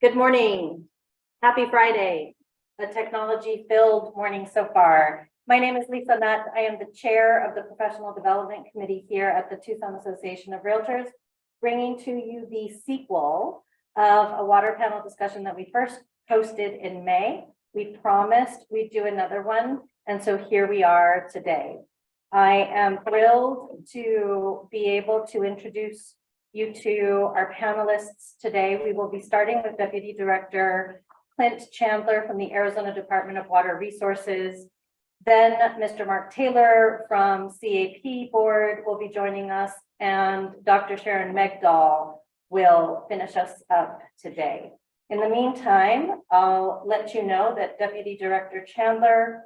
Good morning. Happy Friday. A technology-filled morning so far. My name is Lisa Nutt. I am the chair of the Professional Development Committee here at the Tucson Association of Realtors, bringing to you the sequel of a water panel discussion that we first hosted in May. We promised we'd do another one, and so here we are today. I am thrilled to be able to introduce you to our panelists today. We will be starting with Deputy Director Clint Chandler from the Arizona Department of Water Resources. Then Mr. Mark Taylor from CAP Board will be joining us, and Dr. Sharon Megdal will finish us up today. In the meantime, I'll let you know that Deputy Director Chandler,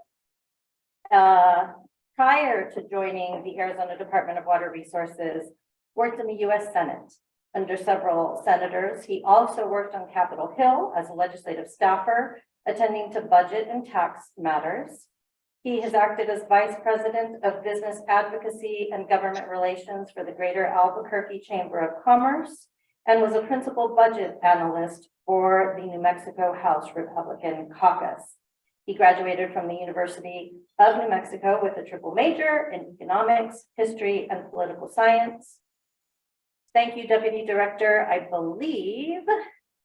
prior to joining the Arizona Department of Water Resources, worked in the U.S. Senate under several senators. He also worked on Capitol Hill as a legislative staffer, attending to budget and tax matters. He has acted as Vice President of Business Advocacy and Government Relations for the Greater Albuquerque Chamber of Commerce and was a principal budget analyst for the New Mexico House Republican Caucus. He graduated from the University of New Mexico with a triple major in economics, history, and political science. Thank you, Deputy Director. I believe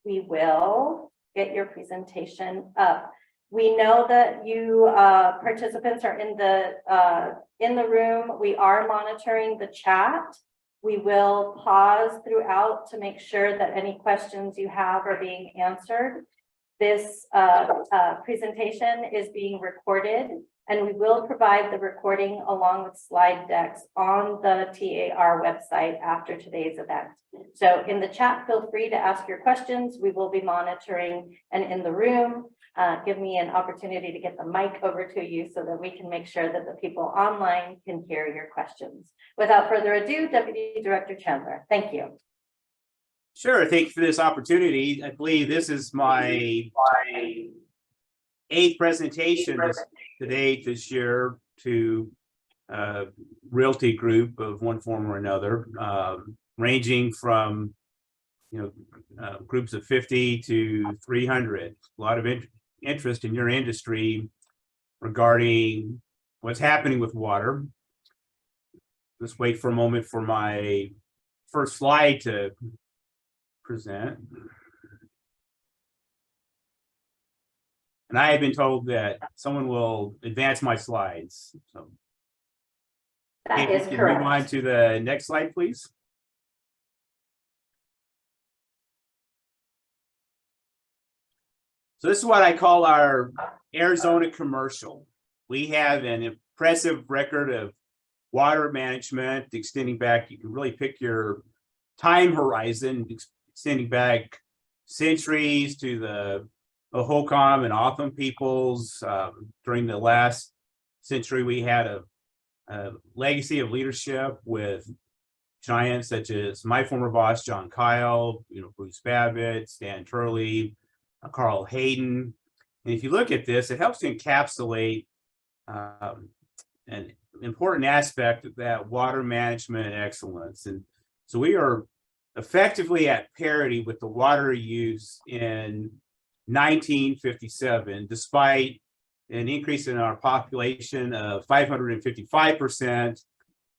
we will get your presentation up. We know that you participants are in the room. We are monitoring the chat. We will pause throughout to make sure that any questions you have are being answered. This presentation is being recorded, and we will provide the recording along with slide decks on the TAR website after today's event. So in the chat, feel free to ask your questions. We will be monitoring, and in the room, give me an opportunity to get the mic over to you so that we can make sure that the people online can hear your questions. Without further ado, Deputy Director Chandler, thank you. Sure, thank you for this opportunity. I believe this is my 8th presentation this year to a realty group of one form or another, ranging from groups of 50 to 300. A lot of interest in your industry regarding what's happening with water. Let's wait for a moment for my first slide to present. And I have been told that someone will advance my slides. So that is can correct. move on to the next slide, please. So this is what I call our Arizona commercial. We have an impressive record of water management extending back. You can really pick your time horizon, extending back centuries to the Hohokam and Otham peoples. During the last century, we had a legacy of leadership with giants such as my former boss, John Kyle, Bruce Babbitt, Stan Turley, Carl Hayden. And if you look at this, it helps to encapsulate an important aspect of that water management excellence. And so we are effectively at parity with the water use in 1957, despite an increase in our population of 555%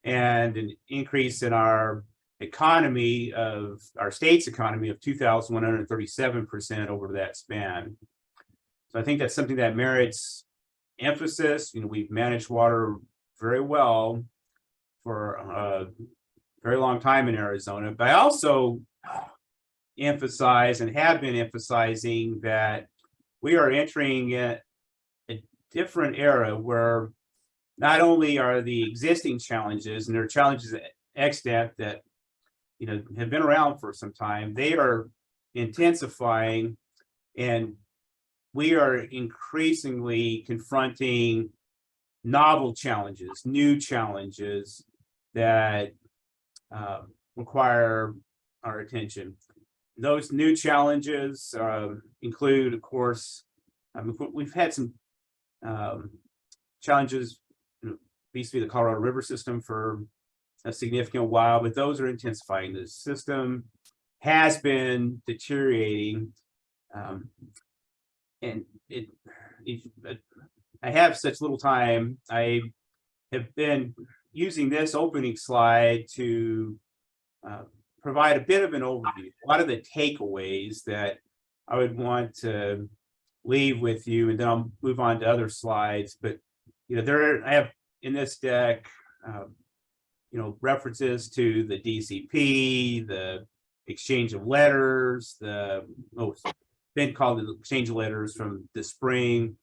and an increase in our economy of our state's economy of 2,137% over that span. So I think that's something that merits emphasis. We've managed water very well for a very long time in Arizona, but I also emphasize and have been emphasizing that we are entering a different era where not only are the existing challenges, and there are challenges extant that have been around for some time, they are intensifying, and we are increasingly confronting novel challenges, new challenges that require our attention. Those new challenges include, of course, we've had some challenges vis-a-vis the Colorado River system for a significant while, but those are intensifying. The system has been deteriorating And if I have such little time, I have been using this opening slide to provide a bit of an overview, a lot of the takeaways that I would want to leave with you, and then I'll move on to other slides. But I have in this deck, references to the DCP, the exchange of letters, it's been called the exchange of letters from the spring,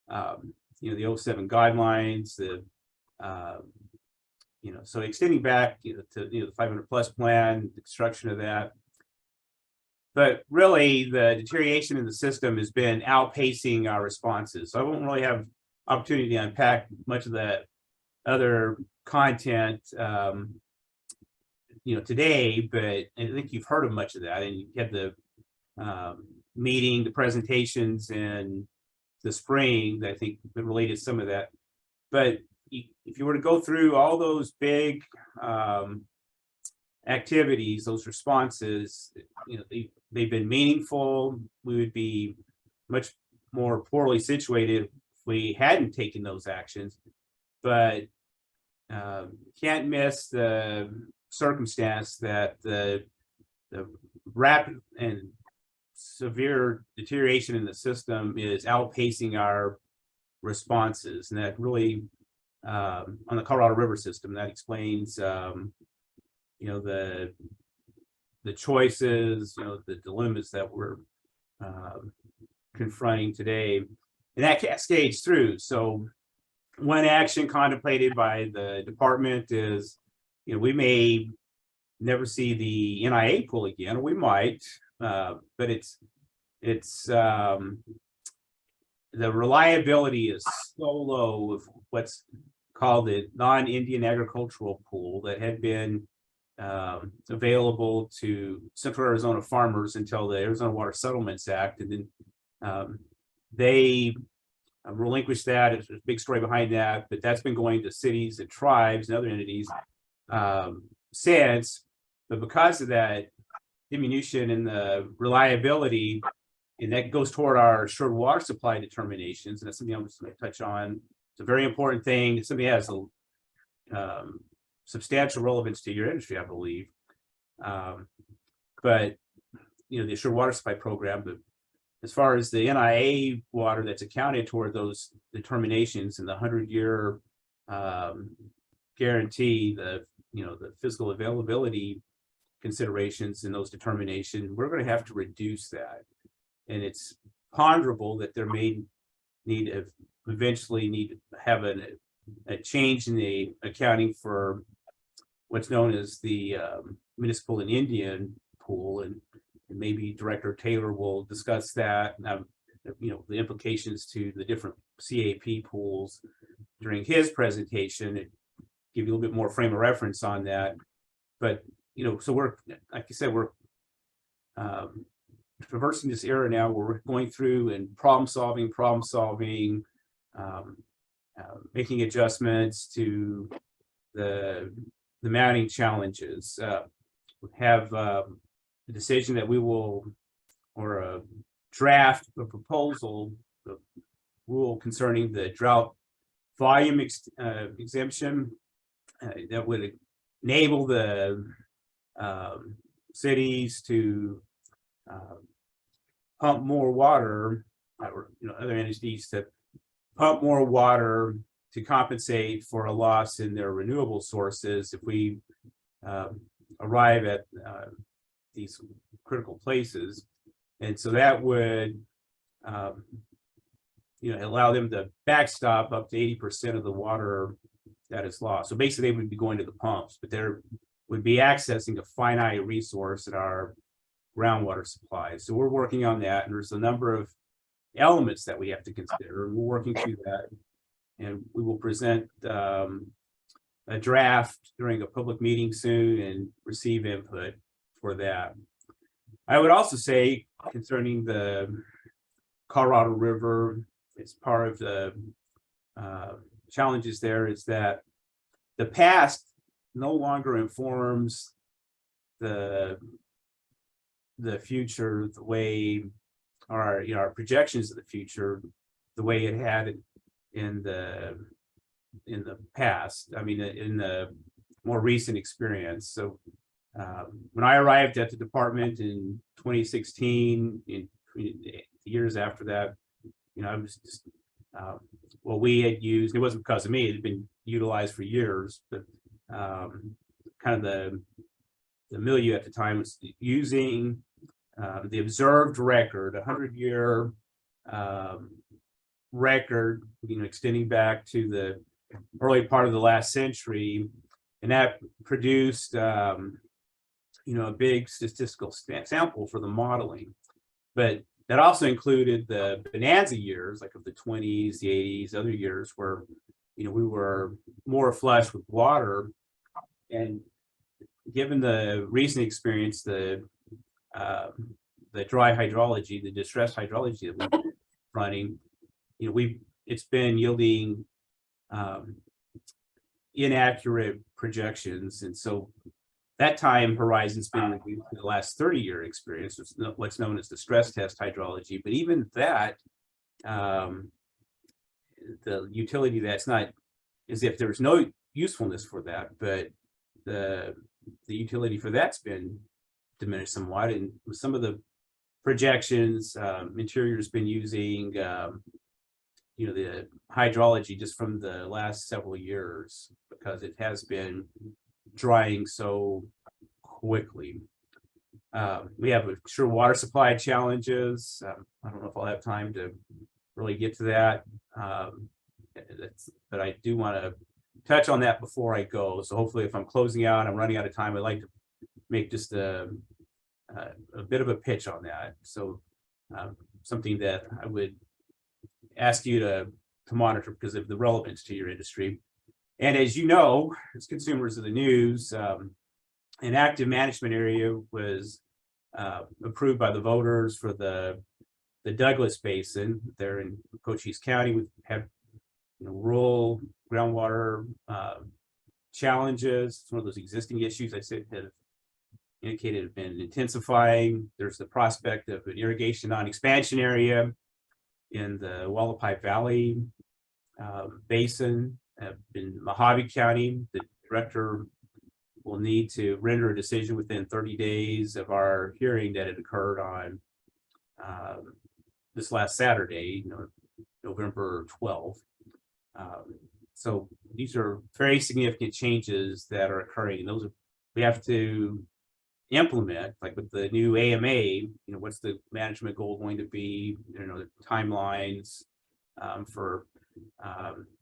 the 07 guidelines, so extending back to the 500+ plan, the construction of that. But really, the deterioration in the system has been outpacing our responses. So I won't really have opportunity to unpack much of that other content, today, but I think you've heard of much of that, and you had the meeting, the presentations in the spring that I think related some of that. But if you were to go through all those big activities, those responses, they've been meaningful. We would be much more poorly situated if we hadn't taken those actions. But can't miss the circumstance that the rapid and severe deterioration in the system is outpacing our responses, and that really on the Colorado River system, that explains the choices, the dilemmas that we're confronting today, and that cascades through. So one action contemplated by the department is, we may never see the NIA pool again, or we might, but it's the reliability is so low of what's called the non-Indian agricultural pool that had been available to Central Arizona farmers until the Arizona Water Settlements Act, and then they relinquished that. There's a big story behind that, but that's been going to cities and tribes and other entities since. But because of that diminution in the reliability, and that goes toward our assured water supply determinations, and that's something I'm just going to touch on. It's a very important thing. It's something that has a substantial relevance to your industry, I believe. But the assured water supply program, but as far as the NIA water that's accounted toward those determinations and the 100-year guarantee, the physical availability considerations in those determinations, we're going to have to reduce that. And it's ponderable that there may eventually need to have a change in the accounting for what's known as the municipal and Indian pool, and maybe Director Taylor will discuss that, and the implications to the different CAP pools during his presentation, and give you a little bit more frame of reference on that. But so we're, like I said, we're traversing this era now where we're going through and problem solving, making adjustments to the mounting challenges. We have a decision that we will, or a draft, a proposal, the rule concerning the drought volume exemption that would enable the cities to pump more water, or other entities to pump more water to compensate for a loss in their renewable sources if we arrive at these critical places. And so that would allow them to backstop up to 80% of the water that is lost. So basically they would be going to the pumps, but there would be accessing a finite resource in our groundwater supply. So we're working on that, and there's a number of elements that we have to consider. We're working through that, and we will present a draft during a public meeting soon and receive input for that. I would also say concerning the Colorado River, as part of the challenges there, is that the past no longer informs the future the way our, our projections of the future the way it had in the past. I mean, in the more recent experience. So when I arrived at the department in 2016, in years after that, I was just what we had used. It wasn't because of me; it had been utilized for years. But kind of the milieu at the time was using the observed record, 100-year record, extending back to the early part of the last century, and that produced a big statistical sample for the modeling. But that also included the bonanza years, like of the 20s, the 80s, other years where we were more flush with water. And given the recent experience, the dry hydrology, the distressed hydrology that we've been running, it's been yielding inaccurate projections. And so that time horizon's been the last 30-year experience, what's known as the stress test hydrology. But even that, the utility, that's not as if there's no usefulness for that, but the utility for that's been diminished somewhat. And with some of the projections, Interior's been using the hydrology just from the last several years, because it has been drying so quickly. We have sure water supply challenges. I don't know if I'll have time to really get to that, but I do want to touch on that before I go. So hopefully, if I'm closing out, I'm running out of time, I'd like to make just a bit of a pitch on that. So something that I would ask you to monitor because of the relevance to your industry. And as you know, as consumers of the news, an active management area was approved by the voters for the Douglas Basin there in Cochise County. We have rural groundwater challenges. It's one of those existing issues I said have indicated have been intensifying. There's the prospect of an irrigation non-expansion area in the Wallapai Valley Basin. In Mojave County, the director will need to render a decision within 30 days of our hearing that had occurred on this last Saturday, November 12th. So these are very significant changes that are occurring, and those we have to implement, like with the new AMA. What's the management goal going to be? The timelines for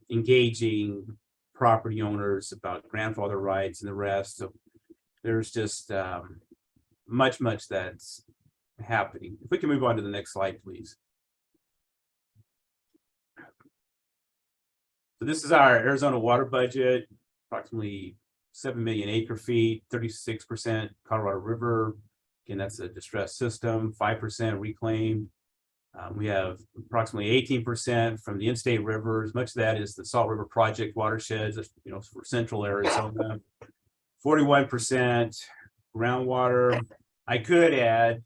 engaging property owners about grandfather rights and the rest. So there's just much that's happening. If we can move on to the next slide, please. So this is our Arizona water budget, approximately 7 million acre feet, 36% Colorado River. Again, that's a distressed system, 5% reclaimed. We have approximately 18% from the in-state rivers. Much of that is the Salt River Project watersheds, for central Arizona. 41% groundwater. I could add,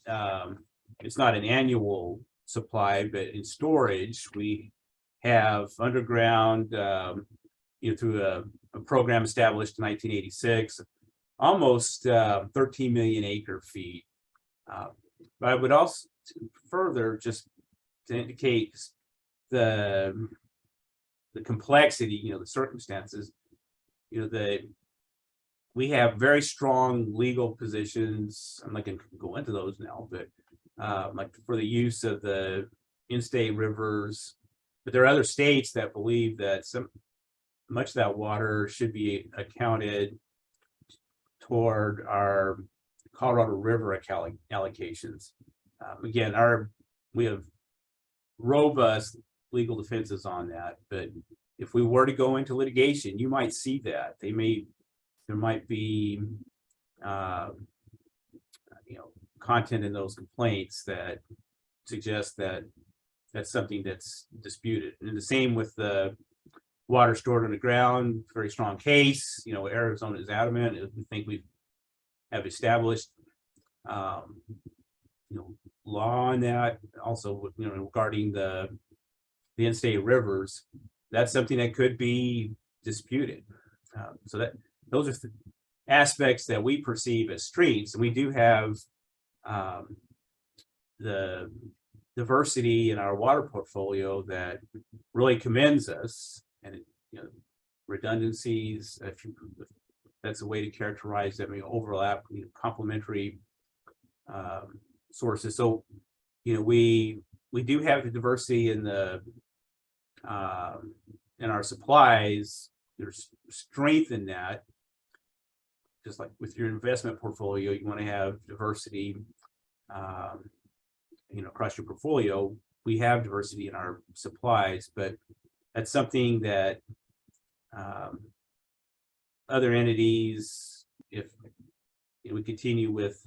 it's not an annual supply, but in storage, we have underground, through a program established in 1986, almost 13 million acre feet. But I would also further just to indicate the complexity, the circumstances, that we have very strong legal positions. I'm not going to go into those now, but like for the use of the in-state rivers. But there are other states that believe that much of that water should be accounted toward our Colorado River allocations. Again, we have robust legal defenses on that, but if we were to go into litigation, you might see that there might be content in those complaints that suggest that that's something that's disputed. And the same with the water stored underground, very strong case. Arizona is adamant. We think we have established law on that. Also, regarding the in-state rivers, that's something that could be disputed. So that those are aspects that we perceive as streets, and we do have the diversity in our water portfolio that really commends us, and redundancies, if that's a way to characterize them, overlap, complementary sources. So we do have the diversity in the in our supplies. There's strength in that. Just like with your investment portfolio, you want to have diversity across your portfolio. We have diversity in our supplies, but that's something that other entities, if we continue with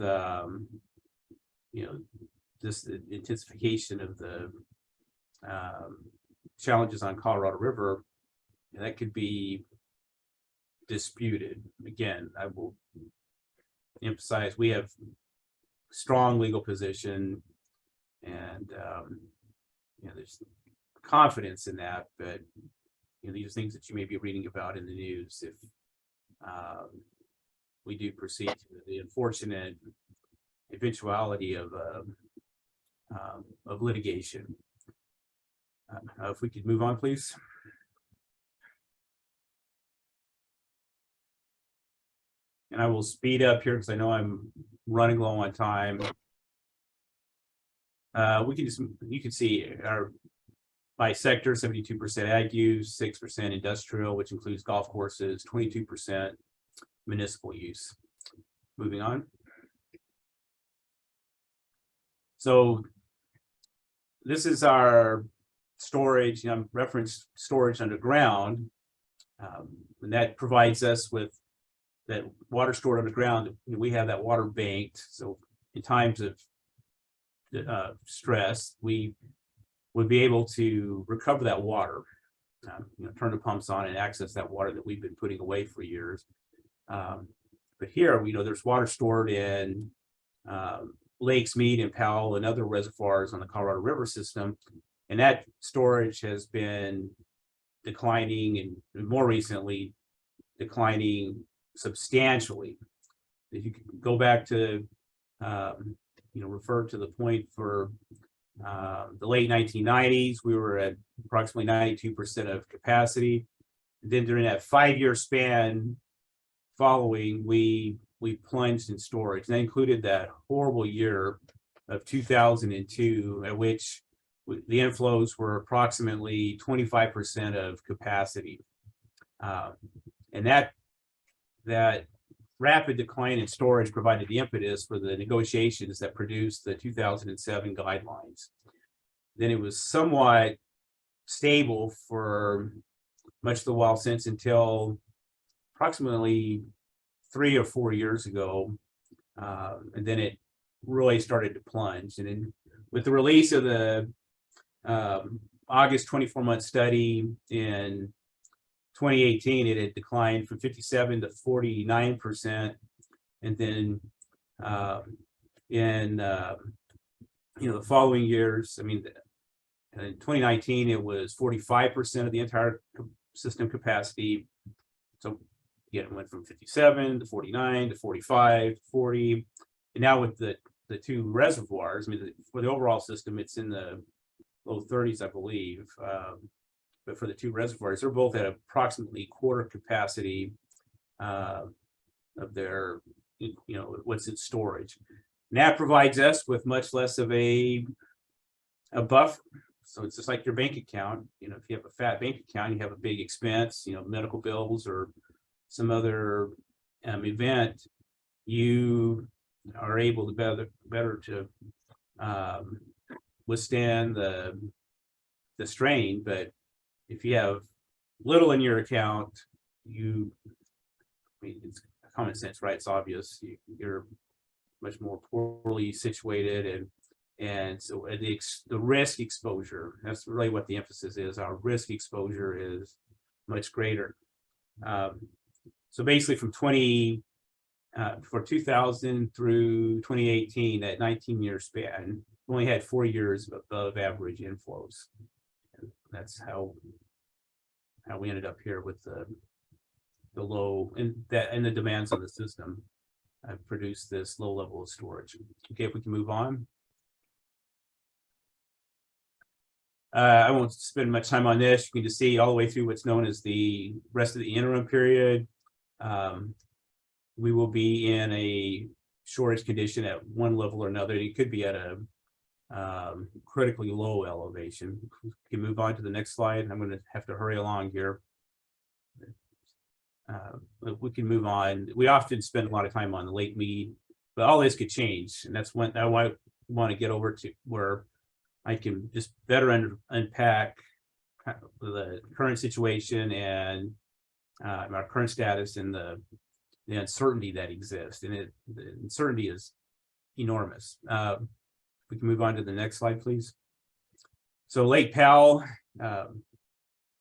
this intensification of the challenges on Colorado River, that could be disputed. Again, I will emphasize we have strong legal position, and there's confidence in that, but these are things that you may be reading about in the news if we do proceed to the unfortunate eventuality of litigation. If we could move on, please. And I will speed up here because I know I'm running low on time. You can see our by sector: 72% ag use, 6% industrial, which includes golf courses, 22% municipal use. Moving on. So this is our storage. Reference storage underground, and that provides us with that water stored underground. We have that water banked, so in times of stress, we would be able to recover that water, turn the pumps on and access that water that we've been putting away for years. But here, there's water stored in Lakes Mead and Powell and other reservoirs on the Colorado River system, and that storage has been declining, and more recently declining substantially. If you could go back to refer to the point for the late 1990s, we were at approximately 92% of capacity. And then during that 5-year span following, we plunged in storage. And that included that horrible year of 2002, at which the inflows were approximately 25% of capacity. And that rapid decline in storage provided the impetus for the negotiations that produced the 2007 guidelines. Then it was somewhat stable for much of the while since, until approximately 3 or 4 years ago, and then it really started to plunge. And then with the release of the August 24-month study in 2018, it had declined from 57 to 49%, and then in the following years, in 2019 it was 45% of the entire system capacity. So again, it went from 57 to 49 to 45, 40, and now with the two reservoirs, for the overall system, it's in the low 30s, I believe. But for the two reservoirs, they're both at approximately quarter capacity of their, what's in storage. And that provides us with much less of a buffer. So it's just like your bank account. If you have a fat bank account, you have a big expense, medical bills or some other event, you are able to better to withstand the strain. But if you have little in your account, it's common sense, right? It's obvious. You're much more poorly situated, and so the risk exposure, that's really what the emphasis is. Our risk exposure is much greater. So basically from 20 for 2000 through 2018, that 19-year span, we only had 4 years above average inflows. And that's how we ended up here with the low and the demands of the system produced this low level of storage. Okay, if we can move on. I won't spend much time on this. You can just see all the way through what's known as the rest of the interim period. We will be in a shortage condition at one level or another. You could be at a critically low elevation. We can move on to the next slide. I'm going to have to hurry along here. We can move on. We often spend a lot of time on the Lake Mead, but all this could change, and that's when I want to get over to where I can just better unpack the current situation and our current status and the uncertainty that exists. And the uncertainty is enormous. We can move on to the next slide, please. So Lake Powell,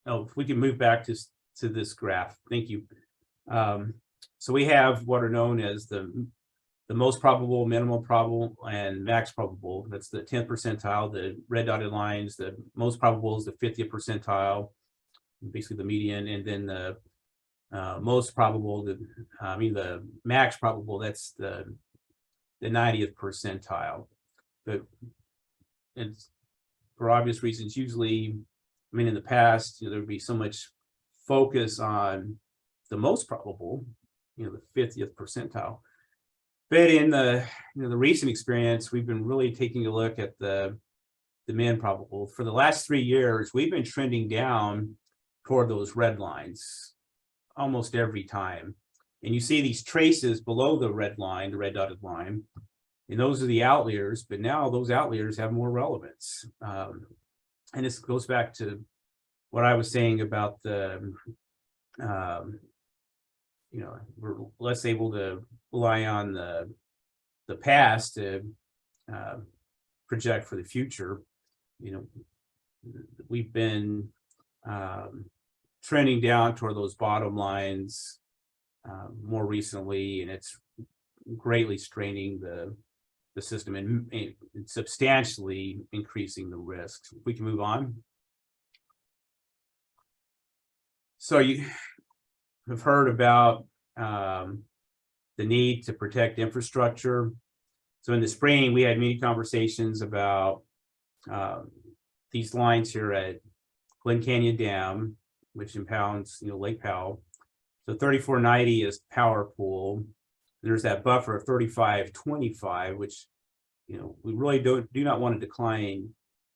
if we can move back to this graph. Thank you. So we have what are known as the most probable, minimal probable, and max probable. That's the 10th percentile, the red dotted lines. The most probable is the 50th percentile, basically the median, and then the most probable, the max probable, that's the 90th percentile. But it's for obvious reasons, usually, in the past, there would be so much focus on the most probable, the 50th percentile. But in the the recent experience, we've been really taking a look at the min probable. For the last 3 years, we've been trending down toward those red lines almost every time. And you see these traces below the red line, the red dotted line, and those are the outliers, but now those outliers have more relevance. And this goes back to what I was saying about the, we're less able to rely on the past to project for the future. We've been trending down toward those bottom lines more recently, and it's greatly straining the system and substantially increasing the risks. We can move on. So you have heard about the need to protect infrastructure. So in the spring, we had many conversations about these lines here at Glen Canyon Dam, which impounds Lake Powell. So 3490 is power pool. There's that buffer of 3525, which we really do not want to decline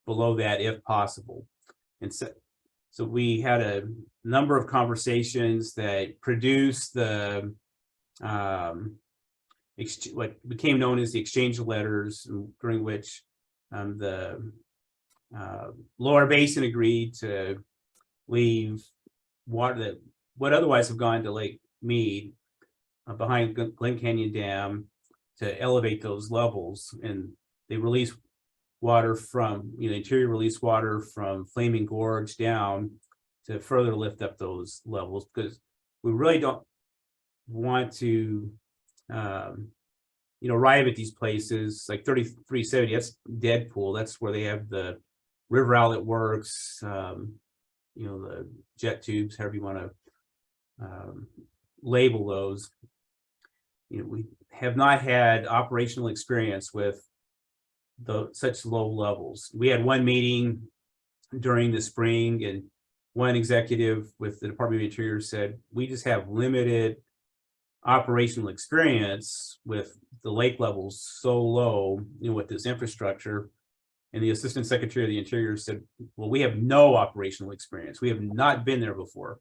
below that if possible. And so we had a number of conversations that produced the what became known as the exchange letters, during which the lower basin agreed to leave water that would otherwise have gone to Lake Mead behind Glen Canyon Dam to elevate those levels, and they released water from interior release water from Flaming Gorge down to further lift up those levels, because we really don't want to arrive at these places like 3370. That's dead pool. That's where they have the river outlet works, the jet tubes, however you want to label those. We have not had operational experience with such low levels. We had one meeting during the spring, and one executive with the Department of Interior said, we just have limited operational experience with the lake levels so low, with this infrastructure. And the Assistant Secretary of the Interior said, well, we have no operational experience. We have not been there before.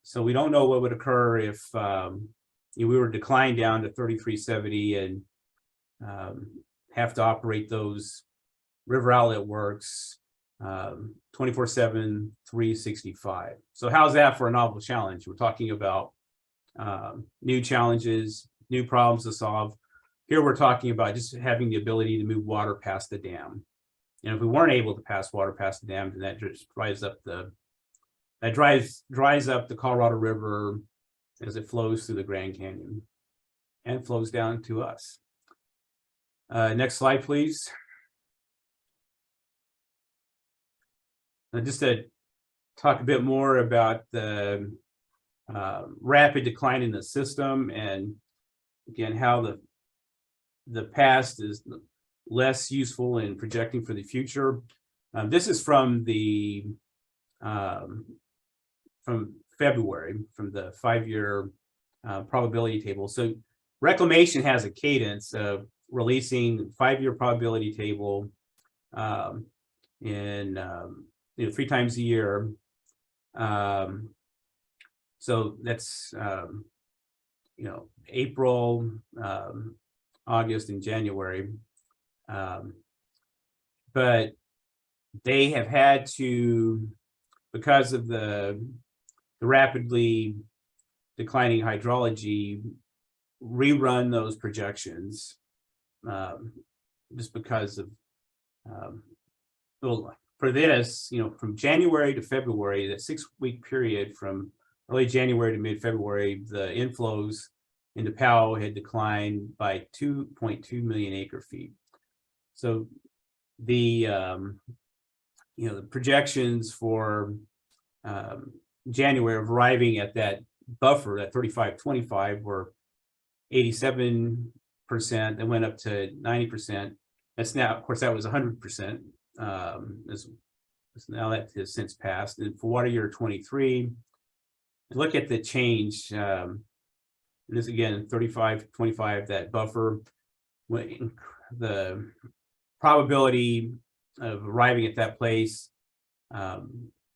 So we don't know what would occur if we were declined down to 3370 and have to operate those river outlet works 24/7, 365. So how's that for a novel challenge? We're talking about new challenges, new problems to solve. Here we're talking about just having the ability to move water past the dam. And if we weren't able to pass water past the dam, then that just dries up the Colorado River as it flows through the Grand Canyon and flows down to us. Next slide, please. Just to talk a bit more about the rapid decline in the system, and again, how the past is less useful in projecting for the future. This is from the from February, from the 5-year probability table. So reclamation has a cadence of releasing 5-year probability table in 3 times a year. So that's April, August, and January. But they have had to, because of the rapidly declining hydrology, rerun those projections, just because of well, for this, from January to February, that 6-week period from early January to mid-February, the inflows into Powell had declined by 2.2 million acre feet. So the the projections for January of arriving at that buffer, that 35-25, were 87%. That went up to 90%. That's now, of course, that was 100%. Now that has since passed. And for water year 23, look at the change. This again, 35-25, that buffer, the probability of arriving at that place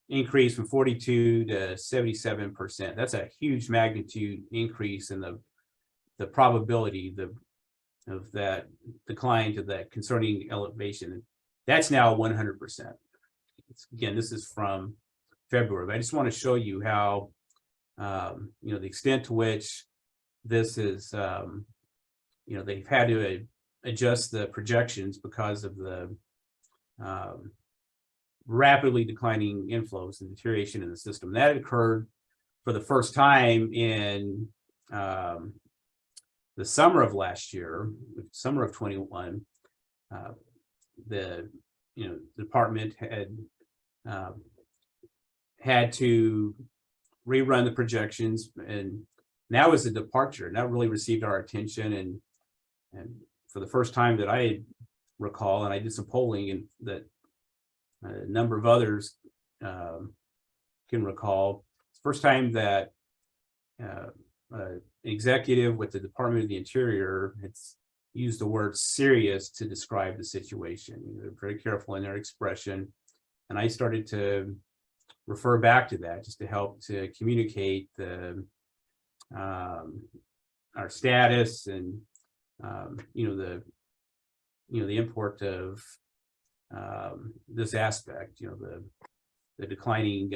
increased from 42 to 77%. That's a huge magnitude increase in the probability of that decline to that concerning elevation. That's now 100%. Again, this is from February, but I just want to show you how the extent to which this is they've had to adjust the projections because of the rapidly declining inflows and deterioration in the system. That occurred for the first time in the summer of last year, summer of 21. The department had to rerun the projections, and that was a departure, and that really received our attention. And for the first time that I recall, and I did some polling, and that a number of others can recall, it's the first time that an executive with the Department of the Interior has used the word serious to describe the situation. They're very careful in their expression, and I started to refer back to that just to help to communicate our status and the import of this aspect, the declining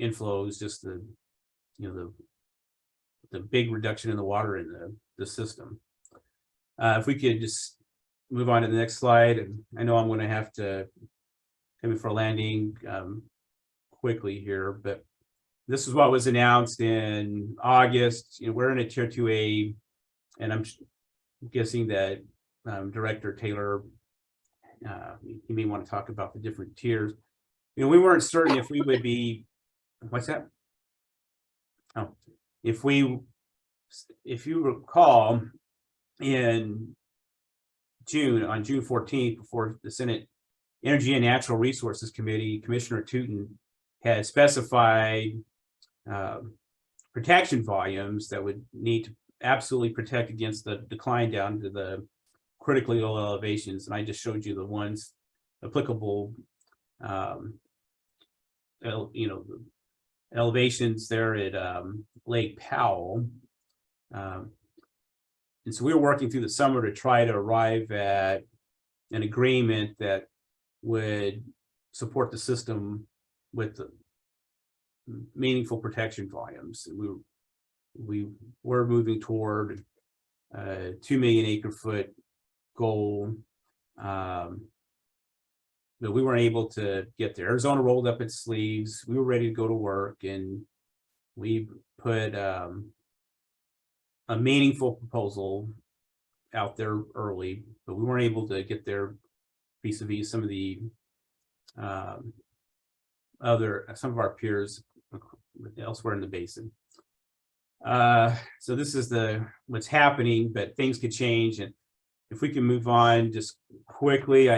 inflows, just the big reduction in the water in the system. If we could just move on to the next slide, and I know I'm going to have to come in for a landing quickly here, but this is what was announced in August. We're in a tier 2A, and I'm guessing that Director Taylor, he may want to talk about the different tiers. We weren't certain if we would be, what's that? Oh, if you recall, in June, on June 14th, before the Senate Energy and Natural Resources Committee, Commissioner Tootin had specified protection volumes that would need to absolutely protect against the decline down to the critically low elevations. And I just showed you the ones applicable, elevations there at Lake Powell. And so we were working through the summer to try to arrive at an agreement that would support the system with the meaningful protection volumes. We were moving toward a 2 million acre foot goal, but we weren't able to get there. Arizona rolled up its sleeves. We were ready to go to work, and we put a meaningful proposal out there early, but we weren't able to get there vis-a-vis some of the some of our peers elsewhere in the basin. So this is what's happening, but things could change. And if we can move on just quickly,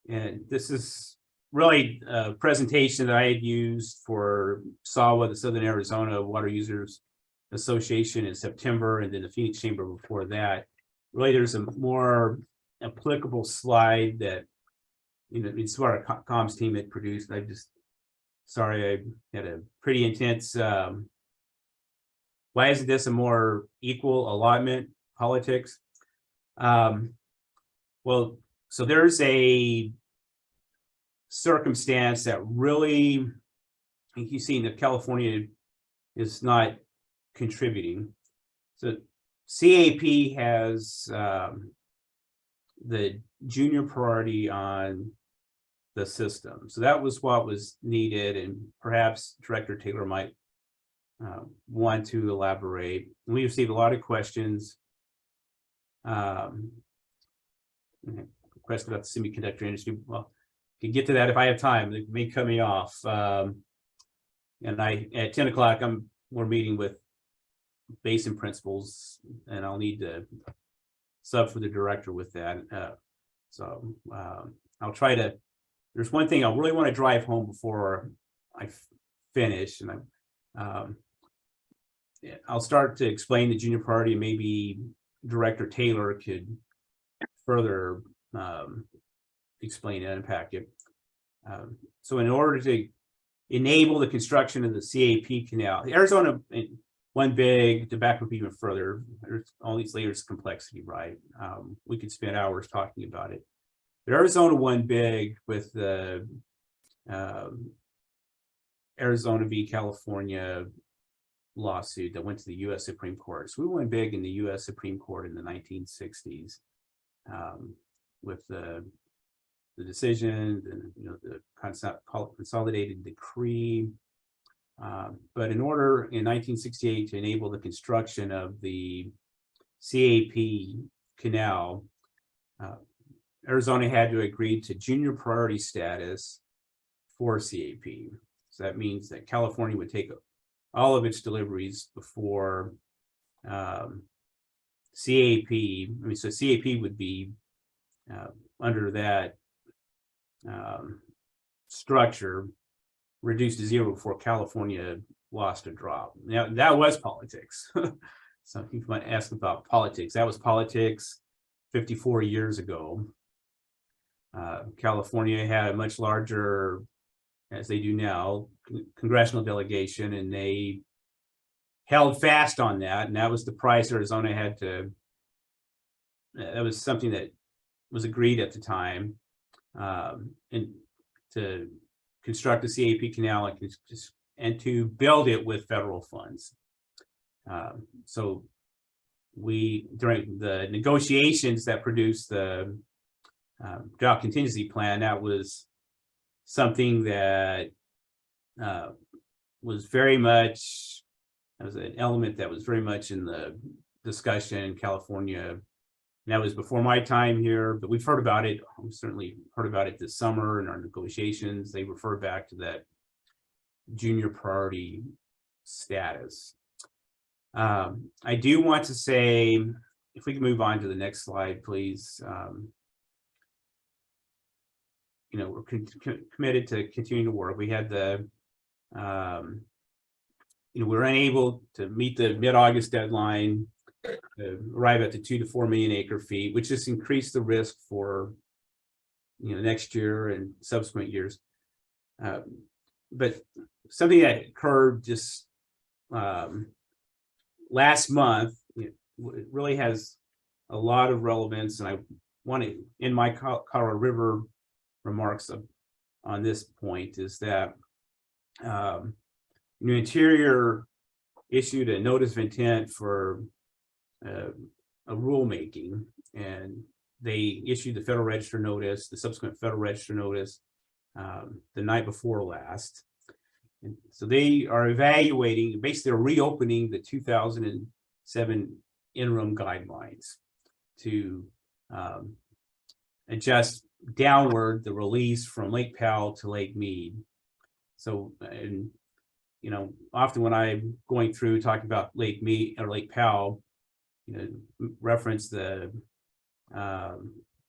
and this is really a presentation that I had used for SAWA, the Southern Arizona Water Users Association, in September, and then the Phoenix Chamber before that. Really, there's a more applicable slide that, it's what our comms team had produced. Sorry, I had a pretty intense, why isn't this a more equal allotment politics? Well, so there's a circumstance that really, I think you've seen that California is not contributing. So CAP has the junior priority on the system. So that was what was needed, and perhaps Director Taylor might want to elaborate. We received a lot of questions. Question about the semiconductor industry. Well, I can get to that if I have time. It may cut me off. And at 10 o'clock, we're meeting with basin principals, and I'll need to sub for the director with that. So I'll try to. There's one thing I really want to drive home before I finish, and I'll start to explain the junior priority, and maybe Director Taylor could further explain and unpack it. So in order to enable the construction of the CAP canal, Arizona one big, to back up even further, there's all these layers of complexity, right? We could spend hours talking about it. But Arizona one big with the Arizona v. California lawsuit that went to the U.S. Supreme Court. So we went big in the U.S. Supreme Court in the 1960s with the decision, and the consolidated decree. But in order in 1968 to enable the construction of the CAP canal, Arizona had to agree to junior priority status for CAP. So that means that California would take all of its deliveries before CAP. So CAP would be under that structure reduced to zero before California lost a drop. Now that was politics. So if you might ask about politics, that was politics 54 years ago. California had a much larger, as they do now, congressional delegation, and they held fast on that, and that was the price Arizona had to. That was something that was agreed at the time, and to construct the CAP canal and to build it with federal funds. So during the negotiations that produced the drought contingency plan, that was something that was very much, that was an element that was very much in the discussion in California. And that was before my time here, but we've heard about it. We certainly heard about it this summer in our negotiations. They refer back to that junior priority status. I do want to say, if we can move on to the next slide, please. We're committed to continuing to work. We had we were unable to meet the mid-August deadline, arrive at the 2 to 4 million acre feet, which just increased the risk for next year and subsequent years. But something that occurred just last month, it really has a lot of relevance, and I want to, in my Colorado River remarks on this point, is that Interior issued a notice of intent for a rulemaking, and they issued the Federal Register notice, the subsequent Federal Register notice, the night before last. And so they are evaluating, basically they're reopening the 2007 interim guidelines to adjust downward the release from Lake Powell to Lake Mead. So, and you know, often when I'm going through talking about Lake Mead or Lake Powell, you know, reference the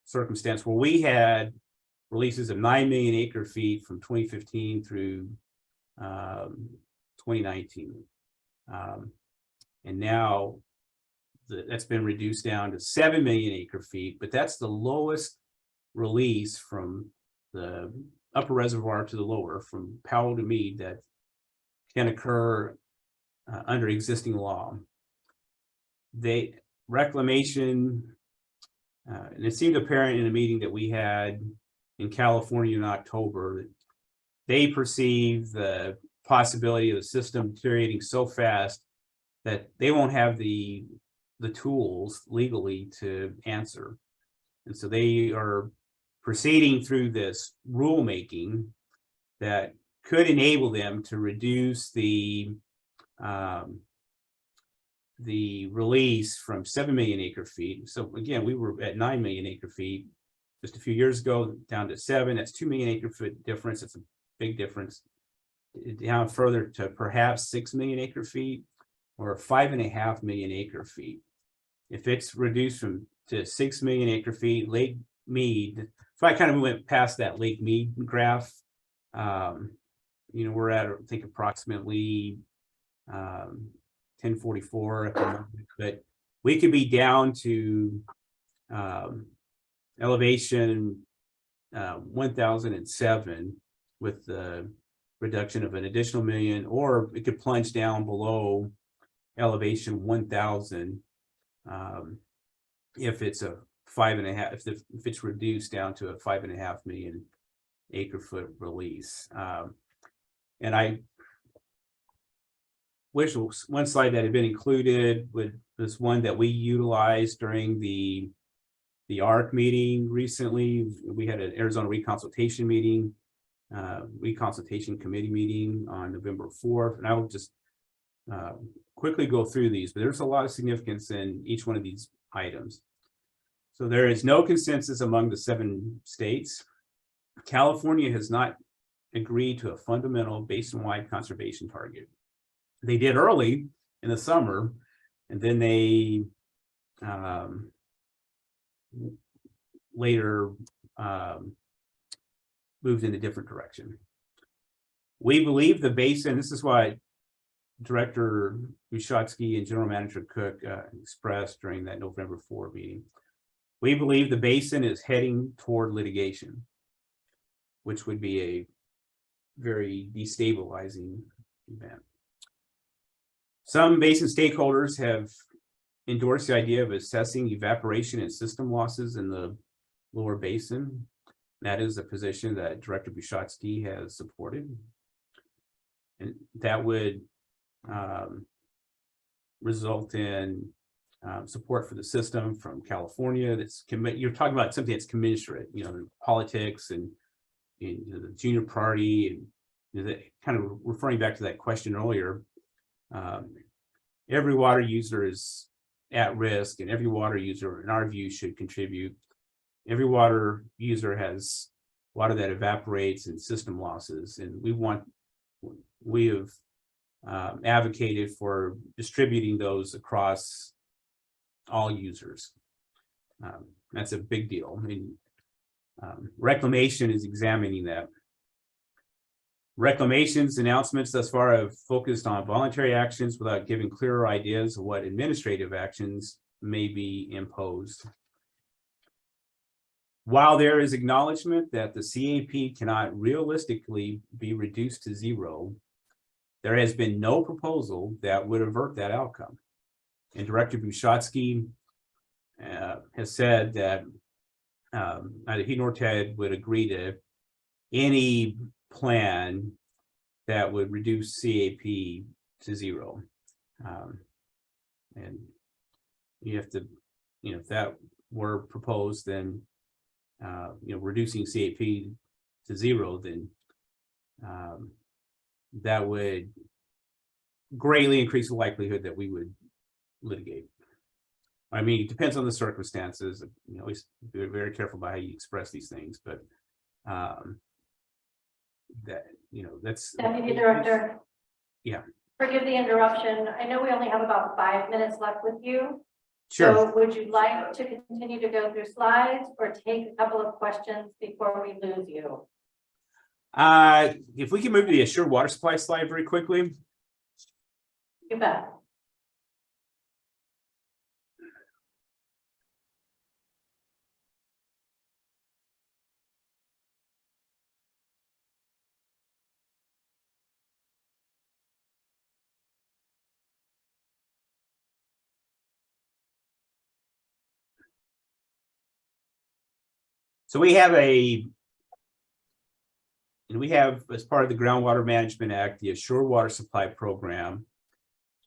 circumstance where we had releases of 9 million acre feet from 2015 through 2019. And now that's been reduced down to 7 million acre feet, but that's the lowest release from the upper reservoir to the lower, from Powell to Mead, that can occur under existing law. Reclamation, and it seemed apparent in a meeting that we had in California in October, that they perceive the possibility of the system deteriorating so fast that they won't have the tools legally to answer. And so they are proceeding through this rulemaking that could enable them to reduce the release from 7 million acre feet. So again, we were at 9 million acre feet just a few years ago, down to 7. That's 2 million acre foot difference. It's a big difference. Down further to perhaps 6 million acre feet or 5.5 million acre feet. If it's reduced to 6 million acre feet, Lake Mead. So I kind of went past that Lake Mead graph. You know, we're at, I think, approximately 1044 at the moment, but we could be down to elevation 1007 with the reduction of an additional million, or it could plunge down below elevation 1000 if it's a 5.5, if it's reduced down to a 5.5 million acre foot release. And I wish one slide that had been included was one that we utilized during the ARC meeting recently. We had an Arizona reconsultation meeting, reconsultation committee meeting on November 4th. And I will just quickly go through these, but there's a lot of significance in each one of these items. So there is no consensus among the 7 states. California has not agreed to a fundamental basin-wide conservation target. They did early in the summer, and then they later moved in a different direction. We believe the basin, this is why Director Ushotsky and General Manager Cook expressed during that November 4 meeting. We believe the basin is heading toward litigation, which would be a very destabilizing event. Some basin stakeholders have endorsed the idea of assessing evaporation and system losses in the lower basin. That is a position that Director Ushotsky has supported. And that would result in support for the system from California. You're talking about something that's commensurate, you know, politics and the junior party, and you know, that kind of referring back to that question earlier. Every water user is at risk, and every water user, in our view, should contribute. Every water user has water that evaporates and system losses, and we have advocated for distributing those across all users. That's a big deal. I mean, Reclamation is examining that. Reclamation's announcements thus far have focused on voluntary actions without giving clearer ideas of what administrative actions may be imposed. While there is acknowledgement that the CAP cannot realistically be reduced to 0, there has been no proposal that would avert that outcome. And Director Ushotsky has said that neither he nor Ted would agree to any plan that would reduce CAP to 0. And you have to, you know, if that were proposed, then you know, reducing CAP to 0, then that would greatly increase the likelihood that we would litigate. I mean, it depends on the circumstances. You know, always be very careful about how you express these things, but that, you know, that's. Deputy Director. Yeah. Forgive the interruption. I know we only have about 5 minutes left with you. Sure. So would you like to continue to go through slides or take a couple of questions before we lose you? If we can move to the assured water supply slide very quickly. You bet. So we have as part of the Groundwater Management Act, the Assured Water Supply Program,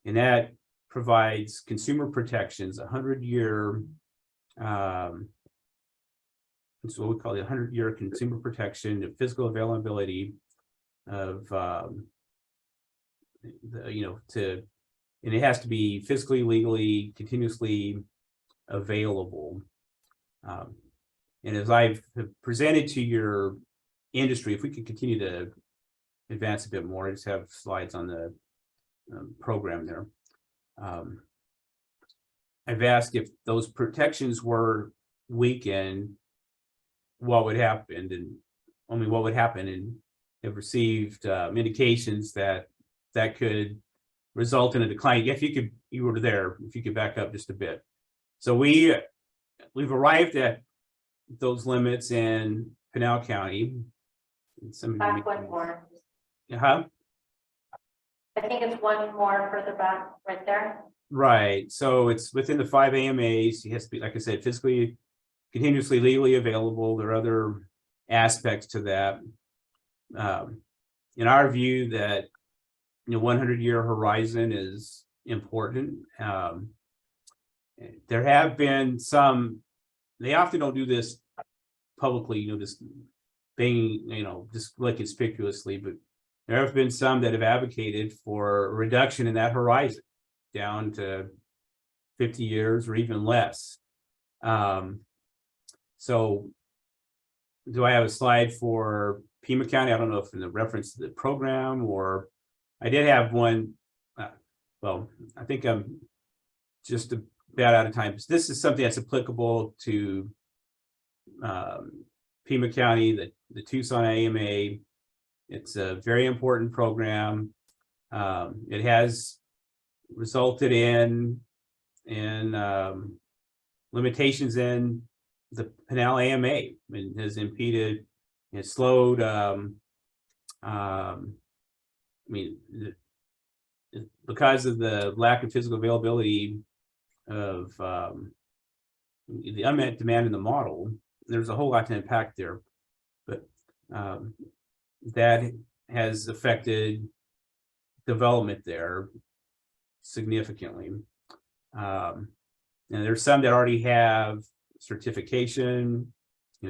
and that provides consumer protections, 100-year, it's what we call the 100-year consumer protection of physical availability of, and it has to be physically, legally, continuously available. And as I've presented to your industry, if we could continue to advance a bit more, I just have slides on the program there. I've asked if those protections were weakened, what would happen, and only what would happen, and have received indications that that could result in a decline. If you were there, if you could back up just a bit. So we've arrived at those limits in Pinal County. Back one more. Uh-huh. I think it's one more further back right there. Right. So it's within the 5 AMAs. It has to be, like I said, physically, continuously, legally available. There are other aspects to that. In our view, that 100-year horizon is important. There have been some. They often don't do this publicly, this being, just like conspicuously, but there have been some that have advocated for a reduction in that horizon down to 50 years or even less. So do I have a slide for Pima County? I don't know if in the reference to the program, or I did have one. Well, I think I'm just about out of time. This is something that's applicable to Pima County, the Tucson AMA. It's a very important program. It has resulted in limitations in the Pinal AMA, and has impeded and slowed. Because of the lack of physical availability of the unmet demand in the model, there's a whole lot to unpack there, but that has affected development there significantly. And there's some that already have certification,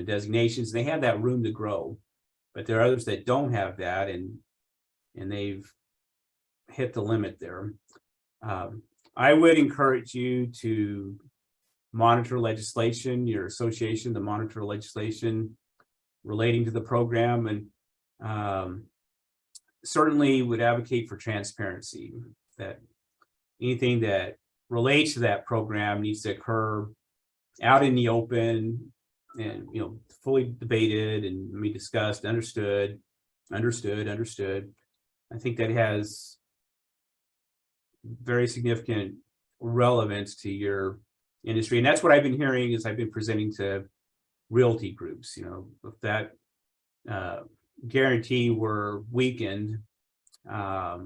designations. They have that room to grow, but there are others that don't have that, and they've hit the limit there. I would encourage you to monitor legislation, your association to monitor legislation relating to the program, and certainly would advocate for transparency, that anything that relates to that program needs to occur out in the open and, fully debated and be discussed, understood. I think that has very significant relevance to your industry. And that's what I've been hearing as I've been presenting to realty groups. If that guarantee were weakened, how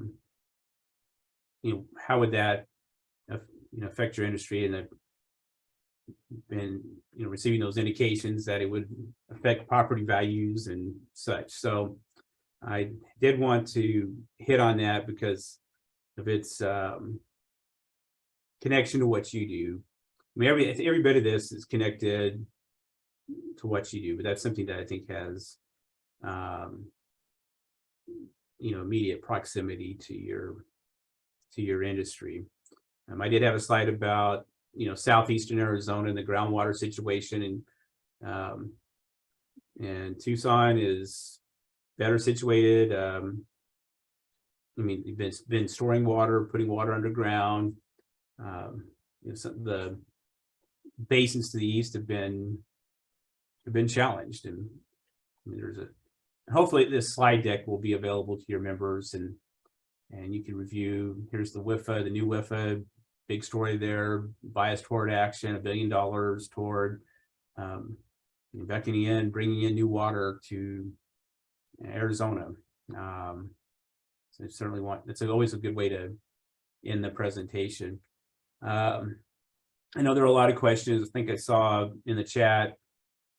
would that affect your industry? And I've been receiving those indications that it would affect property values and such. So I did want to hit on that because of its connection to what you do. I mean, every bit of this is connected to what you do, but that's something that I think has immediate proximity to your industry. I did have a slide about southeastern Arizona and the groundwater situation, and Tucson is better situated. You've been storing water, putting water underground. The basins to the east have been challenged, and hopefully this slide deck will be available to your members, and you can review. Here's the WIFA, the new WIFA, big story there, bias toward action, $1 billion toward beckoning in, bringing in new water to Arizona. So certainly it's always a good way to end the presentation. I know there are a lot of questions. I think I saw in the chat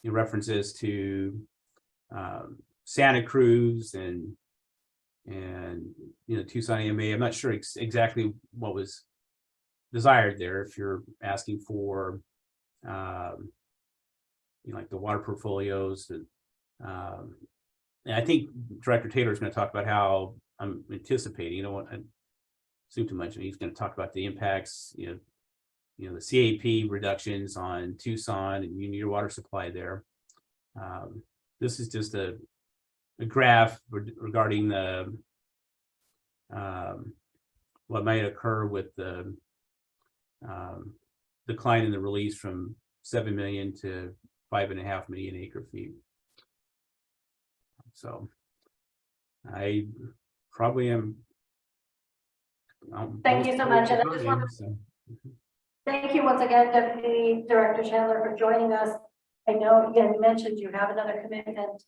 references to Santa Cruz and Tucson AMA. I'm not sure exactly what was desired there. If you're asking for like the water portfolios, and I think Director Taylor is going to talk about how I'm anticipating. I assume too much. He's going to talk about the impacts, the CAP reductions on Tucson and your water supply there. This is just a graph regarding the what might occur with the decline in the release from 7 million to 5.5 million acre feet. So I probably am. Thank you so much. And I just want to thank you once again, Deputy Director Chandler, for joining us. I know, again, you mentioned you have another commitment.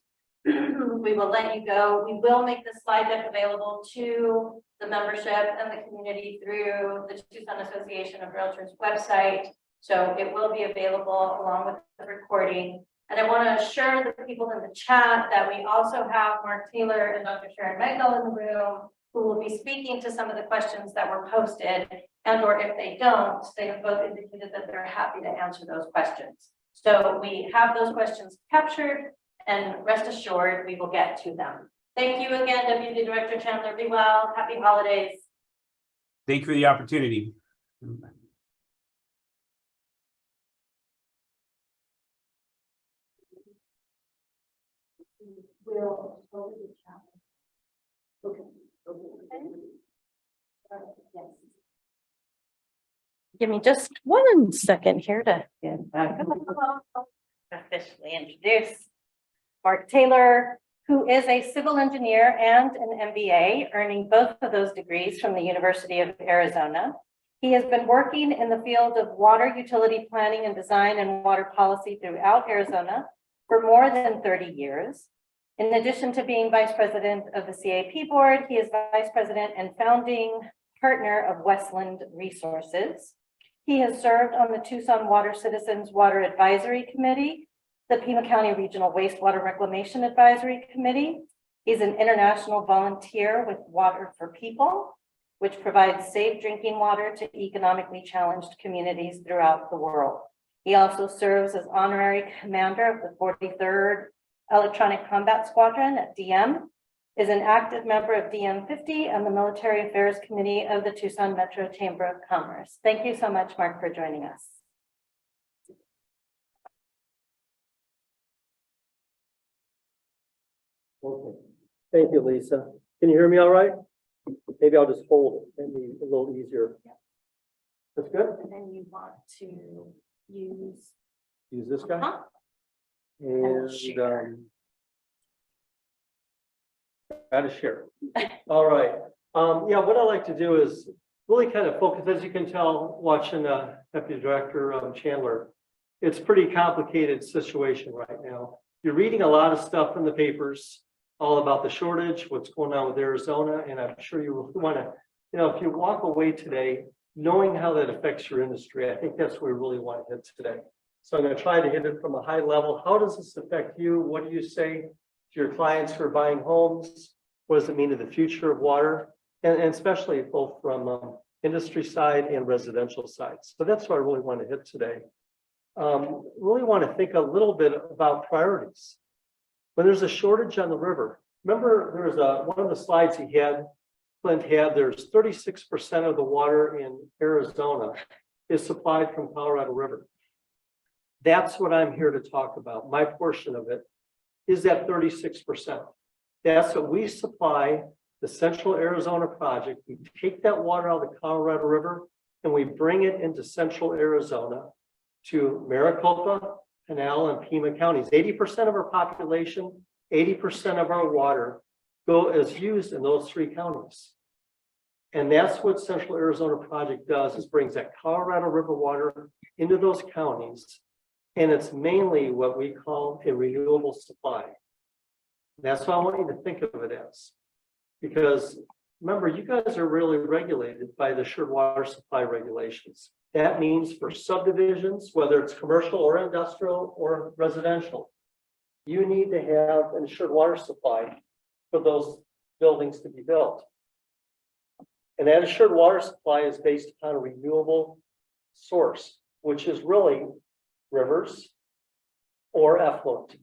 We will let you go. We will make this slide deck available to the membership and the community through the Tucson Association of Realtors website. So it will be available along with the recording. And I want to assure the people in the chat that we also have Mark Taylor and Dr. Sharon Megdal in the room, who will be speaking to some of the questions that were posted, and or if they don't, they have both indicated that they're happy to answer those questions. So we have those questions captured, and rest assured we will get to them. Thank you again, Deputy Director Chandler. Be well. Happy holidays. Thank you for the opportunity. We'll go to the chat. Okay. Yes. Give me just 1 second here to get back. Officially introduce Mark Taylor, who is a civil engineer and an MBA, earning both of those degrees from the University of Arizona. He has been working in the field of water utility planning and design and water policy throughout Arizona for more than 30 years. In addition to being vice president of the CAP board, he is vice president and founding partner of Westland Resources. He has served on the Tucson Water Citizens Water Advisory Committee, the Pima County Regional Wastewater Reclamation Advisory Committee. He's an international volunteer with Water for People, which provides safe drinking water to economically challenged communities throughout the world. He also serves as honorary commander of the 43rd Electronic Combat Squadron at DM, is an active member of DM 50 and the Military Affairs Committee of the Tucson Metro Chamber of Commerce. Thank you so much, Mark, for joining us. Okay, thank you, Lisa. Can you hear me all right? Maybe I'll just hold it, maybe a little easier. Yeah. That's good. And then you want to use This guy. And gotta share. All right. Yeah, what I like to do is really kind of focus, as you can tell, watching Deputy Director Chandler. It's a pretty complicated situation right now. You're reading a lot of stuff in the papers, all about the shortage, what's going on with Arizona, and I'm sure you want to, if you walk away today knowing how that affects your industry, I think that's where we really want to hit today. So I'm going to try to hit it from a high level. How does this affect you? What do you say to your clients who are buying homes? What does it mean to the future of water? And especially both from industry side and residential side. So that's what I really want to hit today. Really want to think a little bit about priorities. When there's a shortage on the river, remember there was one of the slides Clint had, there's 36% of the water in Arizona is supplied from Colorado River. That's what I'm here to talk about. My portion of it is that 36%. That's what we supply the Central Arizona project. We take that water out of the Colorado River and we bring it into Central Arizona to Maricopa, Pinal, and Pima counties. 80% of our population, 80% of our water is used in those three counties. And that's what Central Arizona project does, is brings that Colorado River water into those counties. And it's mainly what we call a renewable supply. That's what I want you to think of it as. Because remember, you guys are really regulated by the assured water supply regulations. That means for subdivisions, whether it's commercial or industrial or residential, you need to have an assured water supply for those buildings to be built. And that assured water supply is based upon a renewable source, which is really rivers or effluent.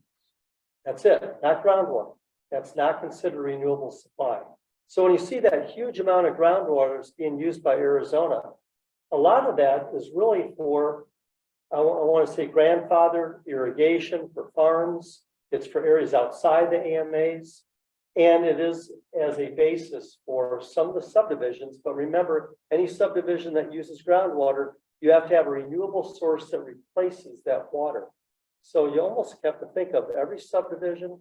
That's it, not groundwater. That's not considered renewable supply. So when you see that huge amount of groundwater that's being used by Arizona, a lot of that is really for, I want to say, grandfather irrigation for farms. It's for areas outside the AMAs. And it is as a basis for some of the subdivisions. But remember, any subdivision that uses groundwater, you have to have a renewable source that replaces that water. So you almost have to think of every subdivision,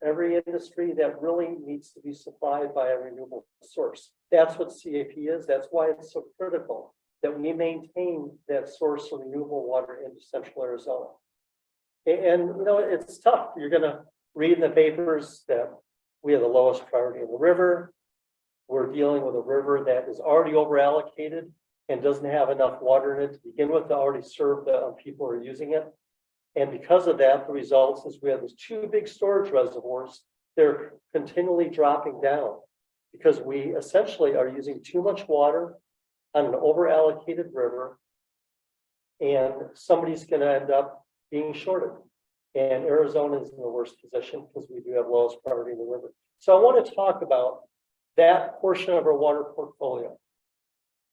every industry that really needs to be supplied by a renewable source. That's what CAP is. That's why it's so critical that we maintain that source of renewable water into Central Arizona. And you know, it's tough. You're going to read in the papers that we have the lowest priority in the river. We're dealing with a river that is already over allocated and doesn't have enough water in it to begin with to already serve the people who are using it. And because of that, the results is we have these two big storage reservoirs. They're continually dropping down because we essentially are using too much water on an over allocated river, and somebody's going to end up being shorted. And Arizona is in the worst position because we do have lowest priority in the river. So I want to talk about that portion of our water portfolio,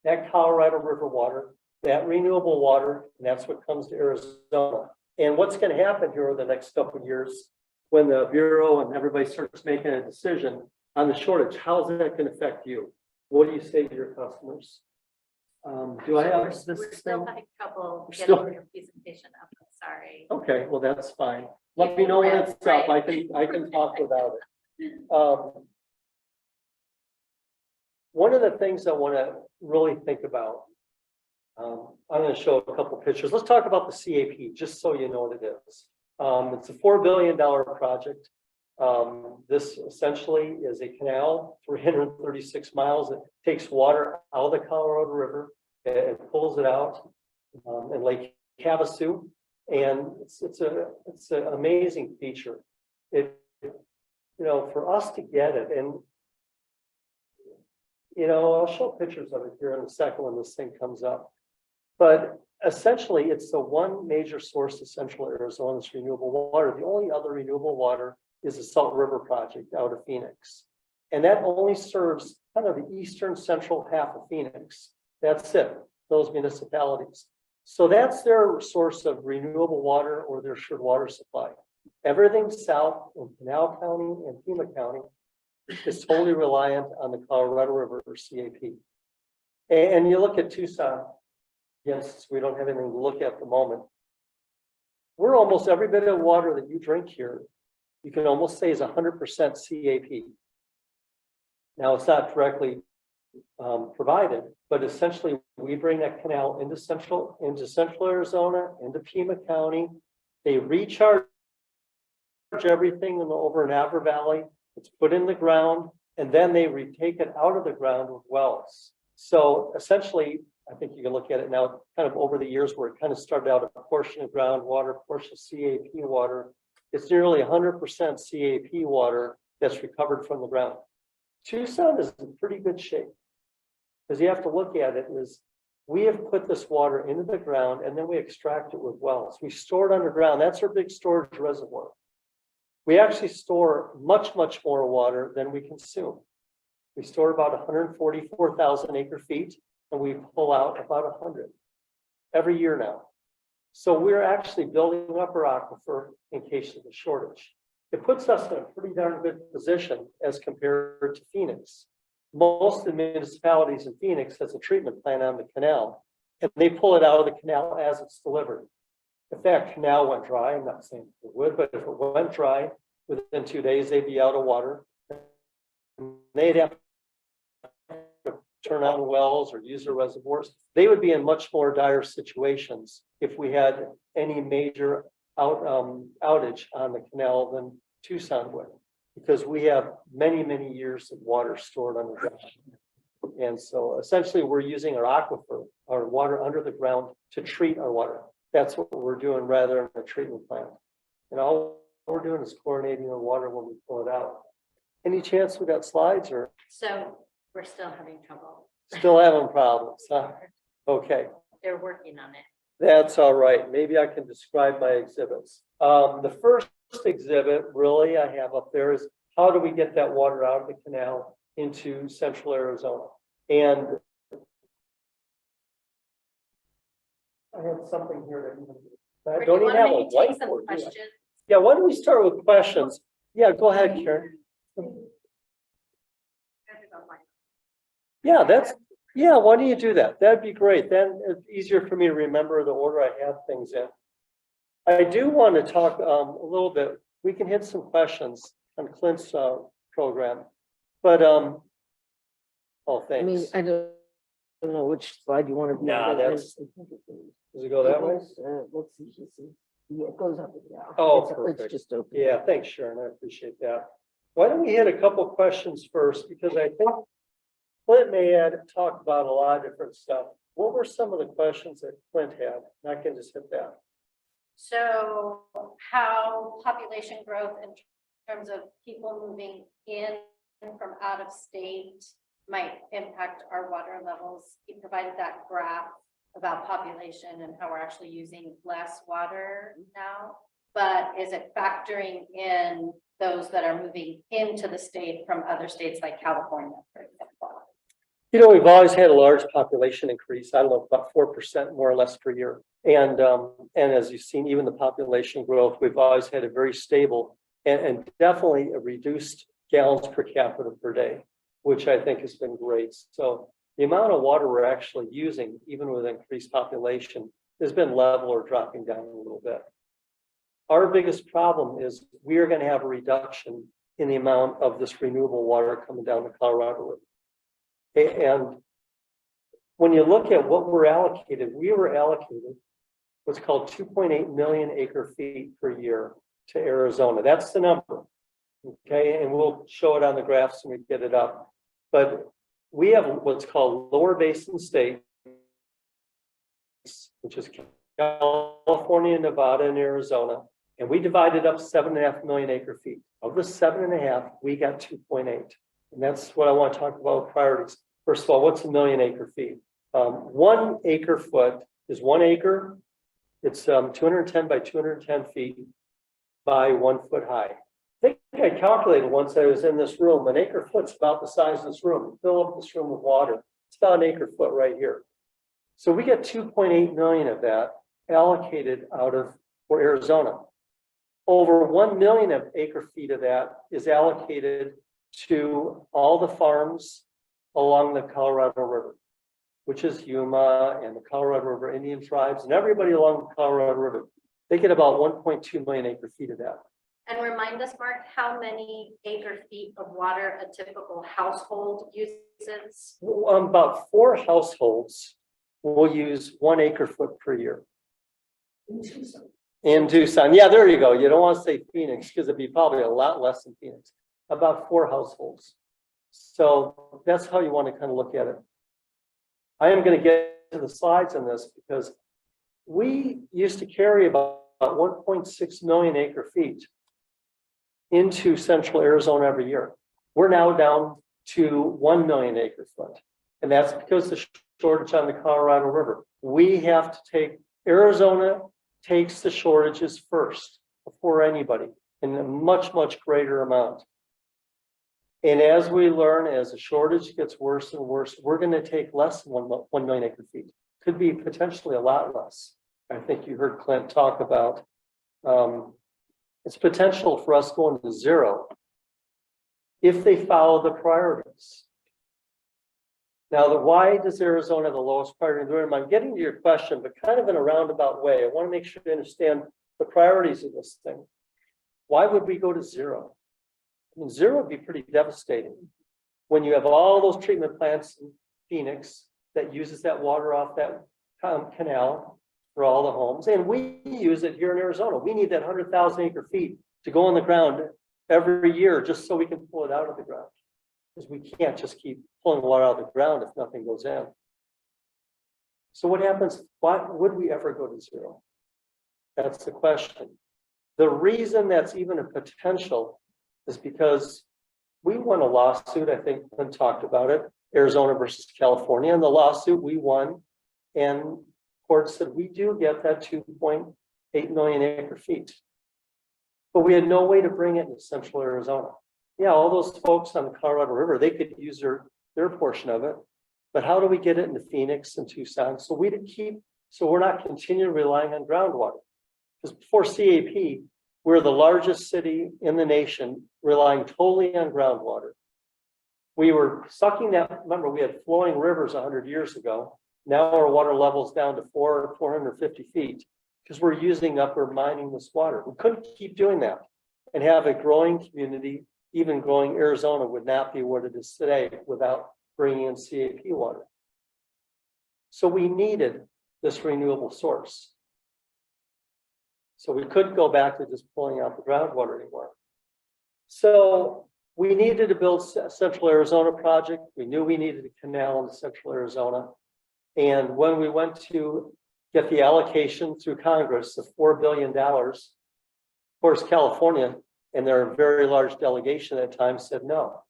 that Colorado River water, that renewable water, and that's what comes to Arizona. And what's going to happen here over the next couple of years when the Bureau and everybody starts making a decision on the shortage, how is that going to affect you? What do you say to your customers? Do I have this We're still thing? having trouble Still- getting your presentation up, sorry. Okay, well, that's fine. Let me know when it's up. I can talk without it. One of the things I want to really think about, I'm going to show a couple pictures. Let's talk about the CAP, just so you know what it is. It's a $4 billion project. This essentially is a canal, 336 miles. It takes water out of the Colorado River and pulls it out in Lake Havasu. And it's an amazing feature. For us to get it, and I'll show pictures of it here in a second when this thing comes up. But essentially, it's the one major source of Central Arizona's renewable water. The only other renewable water is the Salt River project out of Phoenix. And that only serves kind of the eastern central half of Phoenix. That's it, those municipalities. So that's their source of renewable water or their assured water supply. Everything south in Pinal County and Pima County is totally reliant on the Colorado River or CAP. And you look at Tucson, yes, we don't have anything to look at the moment. We're almost every bit of water that you drink here, you can almost say is 100% CAP. Now it's not directly provided, but essentially we bring that canal into Central Arizona, into Pima County. They recharge everything over in Avra Valley. It's put in the ground, and then they retake it out of the ground with wells. So essentially, I think you can look at it now, kind of over the years where it kind of started out a portion of groundwater, a portion of CAP water. It's nearly 100% CAP water that's recovered from the ground. Tucson is in pretty good shape because you have to look at it as we have put this water into the ground and then we extract it with wells. We store it underground. That's our big storage reservoir. We actually store much, much more water than we consume. We store about 144,000 acre feet, and we pull out about 100 every year now. So we're actually building up our aquifer in case of a shortage. It puts us in a pretty darn good position as compared to Phoenix. Most of the municipalities in Phoenix has a treatment plant on the canal, and they pull it out of the canal as it's delivered. If that canal went dry, I'm not saying it would, but if it went dry, within 2 days, they'd be out of water. They'd have to turn on wells or use their reservoirs. They would be in much more dire situations if we had any major outage on the canal than Tucson would, because we have many, many years of water stored underground. And so essentially we're using our aquifer, our water under the ground, to treat our water. That's what we're doing rather than a treatment plant. And all we're doing is chlorinating our water when we pull it out. Any chance we got slides, or So we're still having trouble. still having problems, huh? Okay. They're working on it. That's all right. Maybe I can describe my exhibits. The first exhibit really I have up there is how do we get that water out of the canal into central Arizona? And I have something here that I Rick, don't you even wanna have a maybe take some whiteboard. do I? questions? Yeah, why don't we start with questions? Yeah, go ahead, Karen. Yeah, why don't you do that? That'd be great. Then it's easier for me to remember the order I have things in. I do want to talk a little bit. We can hit some questions on Clint's program, but oh, I mean, thanks. I don't know which slide you want to be. Nah, on. that's- Does it go that way? Let's see, let's see. Yeah, it goes up and down. Oh, It's perfect. just open. Yeah, thanks, Sharon. I appreciate that. Why don't we hit a couple questions first, because I think Clint may have talked about a lot of different stuff. What were some of the questions that Clint had? And I can just hit that. So how population growth in terms of people moving in from out of state might impact our water levels. He provided that graph about population and how we're actually using less water now. But is it factoring in those that are moving into the state from other states like California, for example? You know, we've always had a large population increase. I don't know, about 4% more or less per year. And as you've seen, even the population growth, we've always had a very stable and definitely a reduced gallons per capita per day, which I think has been great. So the amount of water we're actually using, even with increased population, has been level or dropping down a little bit. Our biggest problem is we are going to have a reduction in the amount of this renewable water coming down the Colorado River. And when you look at what we're allocated, we were allocated what's called 2.8 million acre feet per year to Arizona. That's the number. Okay, and we'll show it on the graphs when we get it up. But we have what's called lower basin states, which is California, Nevada, and Arizona. And we divided up 7.5 million acre feet. Of the 7.5, we got 2.8. And that's what I want to talk about with priorities. First of all, what's a million acre feet? 1 acre foot is 1 acre. It's 210 by 210 feet by 1 foot high. I think I calculated once I was in this room, an acre foot's about the size of this room. Fill up this room with water. It's about an acre foot right here. So we get 2.8 million of that allocated out of for Arizona. Over 1 million of acre feet of that is allocated to all the farms along the Colorado River, which is Yuma and the Colorado River Indian tribes and everybody along the Colorado River. They get about 1.2 million acre feet of that. And remind us, Mark, how many acre feet of water a typical household uses? About 4 households will use 1 acre foot per year. In Tucson. Yeah, there you go. You don't want to say Phoenix because it'd be probably a lot less than Phoenix. About 4 households. So that's how you want to kind of look at it. I am going to get to the slides on this because we used to carry about 1.6 million acre feet into central Arizona every year. We're now down to 1 million acre foot. And that's because the shortage on the Colorado River. We have to take, Arizona takes the shortages first before anybody. in a much, much greater amount. And as we learn, as the shortage gets worse and worse, we're going to take less than 1 million acre feet. Could be potentially a lot less. I think you heard Clint talk about it's potential for us going to zero if they follow the priorities. Now, why does Arizona have the lowest priority? I'm getting to your question, but kind of in a roundabout way. I want to make sure you understand the priorities of this thing. Why would we go to zero? I mean, zero would be pretty devastating when you have all those treatment plants in Phoenix that uses that water off that canal for all the homes. And we use it here in Arizona. We need that 100,000 acre feet to go on the ground every year just so we can pull it out of the ground. Because we can't just keep pulling water out of the ground if nothing goes in. So what happens? Why would we ever go to zero? That's the question. The reason that's even a potential is because we won a lawsuit. I think Clint talked about it, Arizona versus California. And the lawsuit we won, and court said we do get that 2.8 million acre feet. But we had no way to bring it into central Arizona. Yeah, all those folks on the Colorado River, they could use their portion of it. But how do we get it into Phoenix and Tucson? So we're not continually relying on groundwater. Because before CAP, we're the largest city in the nation relying totally on groundwater. We were sucking that, remember, we had flowing rivers 100 years ago. Now our water level's down to 450 feet because we're mining this water. We couldn't keep doing that and have a growing community. Even growing Arizona would not be what it is today without bringing in CAP water. So we needed this renewable source. So we couldn't go back to just pulling out the groundwater anymore. So we needed to build a Central Arizona project. We knew we needed a canal in Central Arizona. And when we went to get the allocation through Congress of $4 billion, of course, California and their very large delegation at the time said no,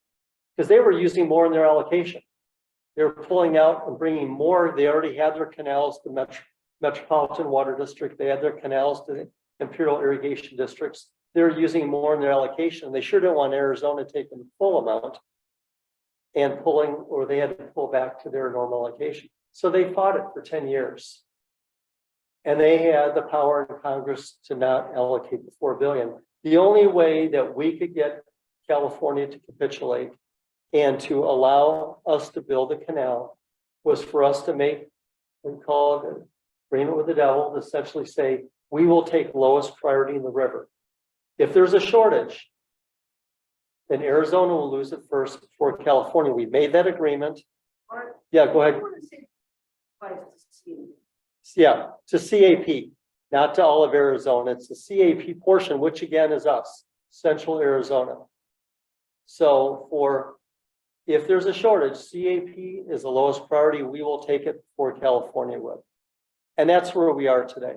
because they were using more in their allocation. They were pulling out and bringing more. They already had their canals, the Metropolitan Water District. They had their canals to the Imperial Irrigation Districts. They're using more in their allocation. They sure didn't want Arizona taking the full amount and they had to pull back to their normal allocation. So they fought it for 10 years. And they had the power in Congress to not allocate the $4 billion. The only way that we could get California to capitulate and to allow us to build a canal was for us to make, we call it an agreement with the devil, to essentially say, we will take lowest priority in the river. If there's a shortage, then Arizona will lose it first before California. We made that agreement. Yeah, go ahead. Yeah, to CAP, not to all of Arizona. It's the CAP portion, which again is us, Central Arizona. So if there's a shortage, CAP is the lowest priority. We will take it before California would. And that's where we are today.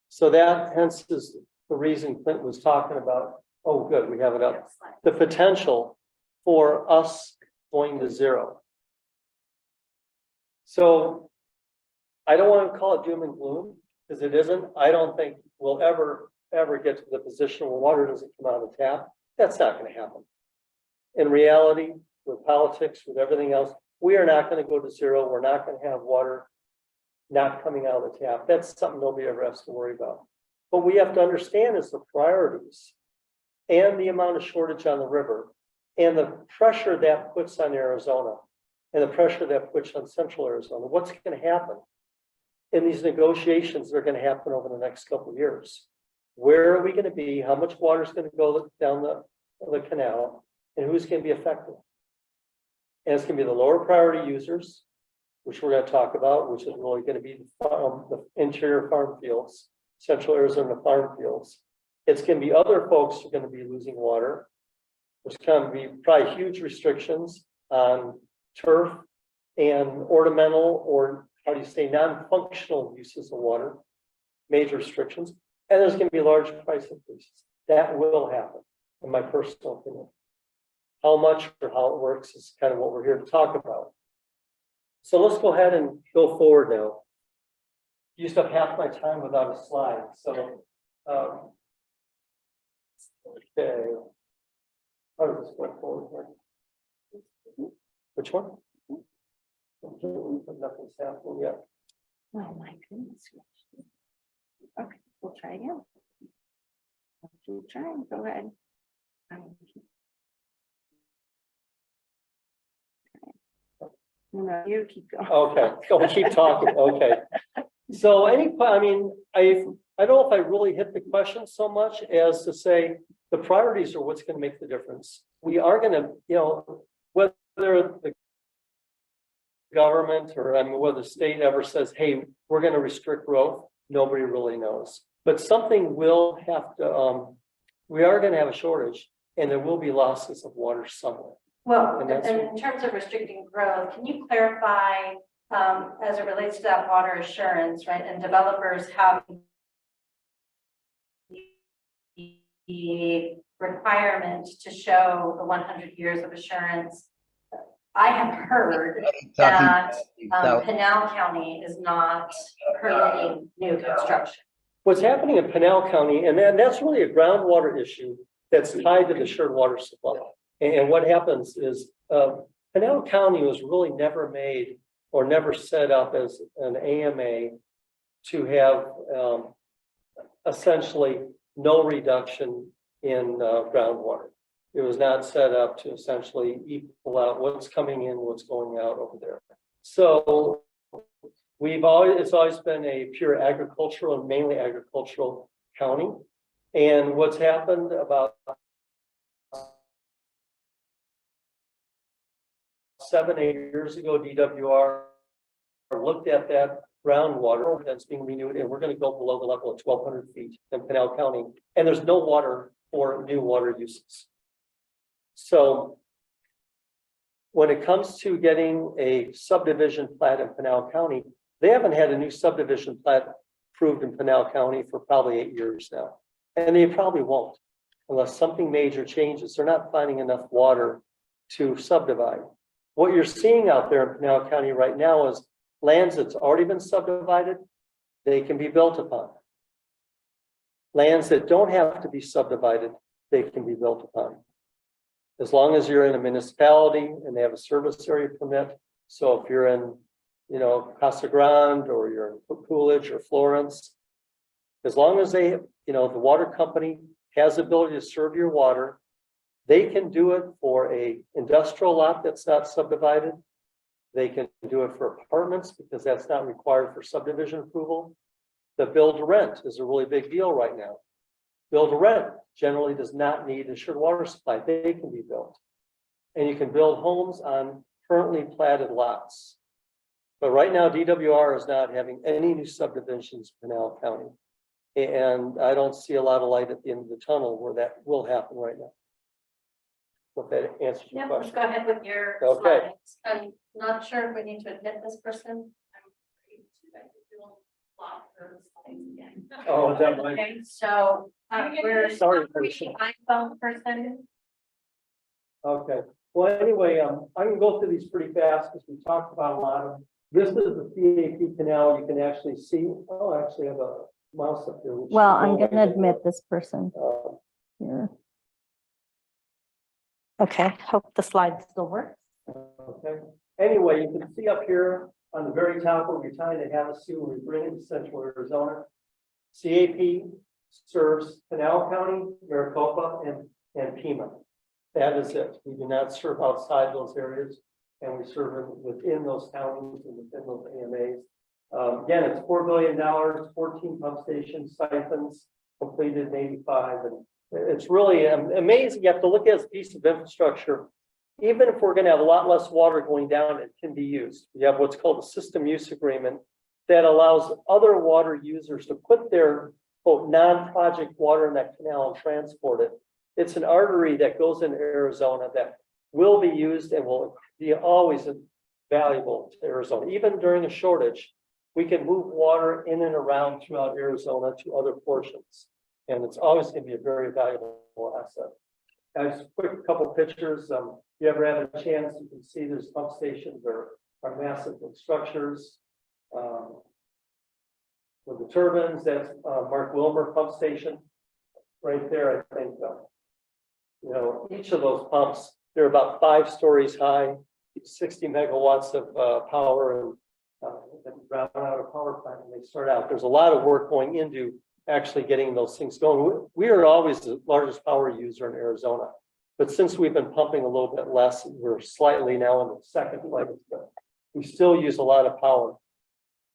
So that hence is the reason Clint was talking about, oh good, we have it up. The potential for us going to zero. So I don't want to call it doom and gloom because it isn't. I don't think we'll ever get to the position where water doesn't come out of the tap. That's not going to happen. In reality, with politics, with everything else, we are not going to go to zero. We're not going to have water not coming out of the tap. That's something nobody ever has to worry about. What we have to understand is the priorities and the amount of shortage on the river and the pressure that puts on Arizona and the pressure that puts on Central Arizona. What's going to happen in these negotiations that are going to happen over the next couple of years? Where are we going to be? How much water is going to go down the canal? And who's going to be affected? And it's going to be the lower priority users, which we're going to talk about, which is really going to be the interior farm fields, Central Arizona farm fields. It's going to be other folks who are going to be losing water. There's going to be probably huge restrictions on turf and ornamental, or how do you say, non-functional uses of water, major restrictions. And there's going to be large price increases. That will happen, in my personal opinion. How much or how it works is kind of what we're here to talk about. So let's go ahead and go forward now. Used up half my time without a slide. So Okay. How does this go forward here? Which one? Nothing's happening yet. Oh, my goodness. Okay, we'll try again. Keep trying, go ahead. No, you keep going. Okay, so we'll keep talking, okay. So I mean, I don't know if I really hit the question so much as to say, the priorities are what's gonna make the difference. We are gonna, whether the government or I mean, whether the state ever says, hey, we're gonna restrict growth, nobody really knows. But something will have to, we are gonna have a shortage and there will be losses of water somewhere. Well, And and that's- in terms of restricting growth, can you clarify, as it relates to that water assurance, right? And developers have the requirement to show the 100 years of assurance. I have heard that Pinal County is not permitting new construction. What's happening in Pinal County, and that's really a groundwater issue that's tied to the shared water supply. And what happens is, Pinal County was really never made or never set up as an AMA to have essentially no reduction in groundwater. It was not set up to essentially equal out what's coming in, what's going out over there. So it's always been a pure agricultural and mainly agricultural county. And what's happened about 7-8 years ago, DWR looked at that groundwater that's being renewed, and we're going to go below the level of 1,200 feet in Pinal County, and there's no water for new water uses. So when it comes to getting a subdivision plat in Pinal County, they haven't had a new subdivision plat approved in Pinal County for probably 8 years now, and they probably won't unless something major changes. They're not finding enough water to subdivide. What you're seeing out there in Pinal County right now is lands that's already been subdivided, they can be built upon. Lands that don't have to be subdivided, they can be built upon. As long as you're in a municipality and they have a service area permit. So if you're in, Casa Grande or you're in Coolidge or Florence, as long as they, the water company has the ability to serve your water, they can do it for a industrial lot that's not subdivided. They can do it for apartments because that's not required for subdivision approval. The build to rent is a really big deal right now. Build to rent generally does not need assured water supply. They can be built. And you can build homes on currently platted lots. But right now, DWR is not having any new subdivisions in Pinal County. And I don't see a lot of light at the end of the tunnel where that will happen right now. Hope that answers your Yeah, let's question. go ahead with your Okay. slides. I'm not sure if we need to admit this person. Oh, is that right? Okay, so we're Sorry, the iPhone person. Okay, well, anyway, I'm gonna go through these pretty fast because we talked about a lot of them. This is the CAP canal. You can actually see, I actually have a mouse up here. which Well, is I'm no gonna way- admit this person here. Okay, hope the slide still works. Okay, anyway, you can see up here on the very top where we're trying to have a sewer, we bring it to Central Arizona. CAP serves Pinal County, Maricopa, and Pima. That is it. We do not serve outside those areas, and we serve within those counties and within those AMAs. Again, it's $4 billion, 14 pump stations, siphons, completed in 85, and it's really amazing. You have to look at this piece of infrastructure. Even if we're going to have a lot less water going down, it can be used. We have what's called a system use agreement that allows other water users to put their quote non-project water in that canal and transport it. It's an artery that goes into Arizona that will be used and will be always valuable to Arizona. Even during a shortage, we can move water in and around throughout Arizona to other portions. And it's always going to be a very valuable asset. Just a quick couple pictures. If you ever have a chance, you can see there's pump stations or massive structures. With the turbines, that's Mark Wilmer pump station right there. I think You know, each of those pumps, they're about 5 stories high, 60 megawatts of power, and ground out a power plant when they start out. There's a lot of work going into actually getting those things going. We are always the largest power user in Arizona, but since we've been pumping a little bit less, we're slightly now in the second leg. We still use a lot of power.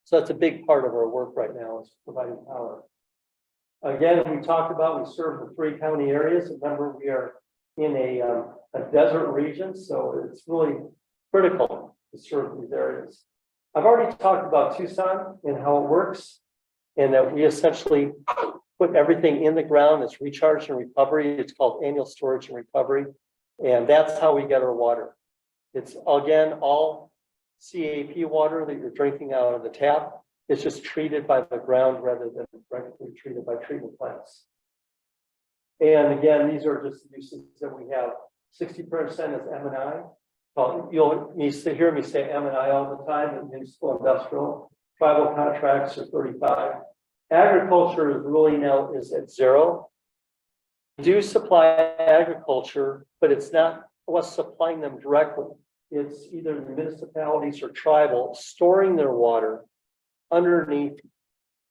So that's a big part of our work right now, is providing power. Again, we talked about, we serve the 3 county areas. Remember, we are in a desert region, so it's really critical to serve these areas. I've already talked about Tucson and how it works, and that we essentially put everything in the ground. It's recharge and recovery. It's called annual storage and recovery. And that's how we get our water. It's, again, all CAP water that you're drinking out of the tap. It's just treated by the ground rather than directly treated by treatment plants. And again, these are just the uses that we have. 60% is M&I. You'll hear me say M&I all the time in municipal industrial. Tribal contracts are 35. Agriculture is really now is at 0. We do supply agriculture, but it's not us supplying them directly. It's either the municipalities or tribal storing their water underneath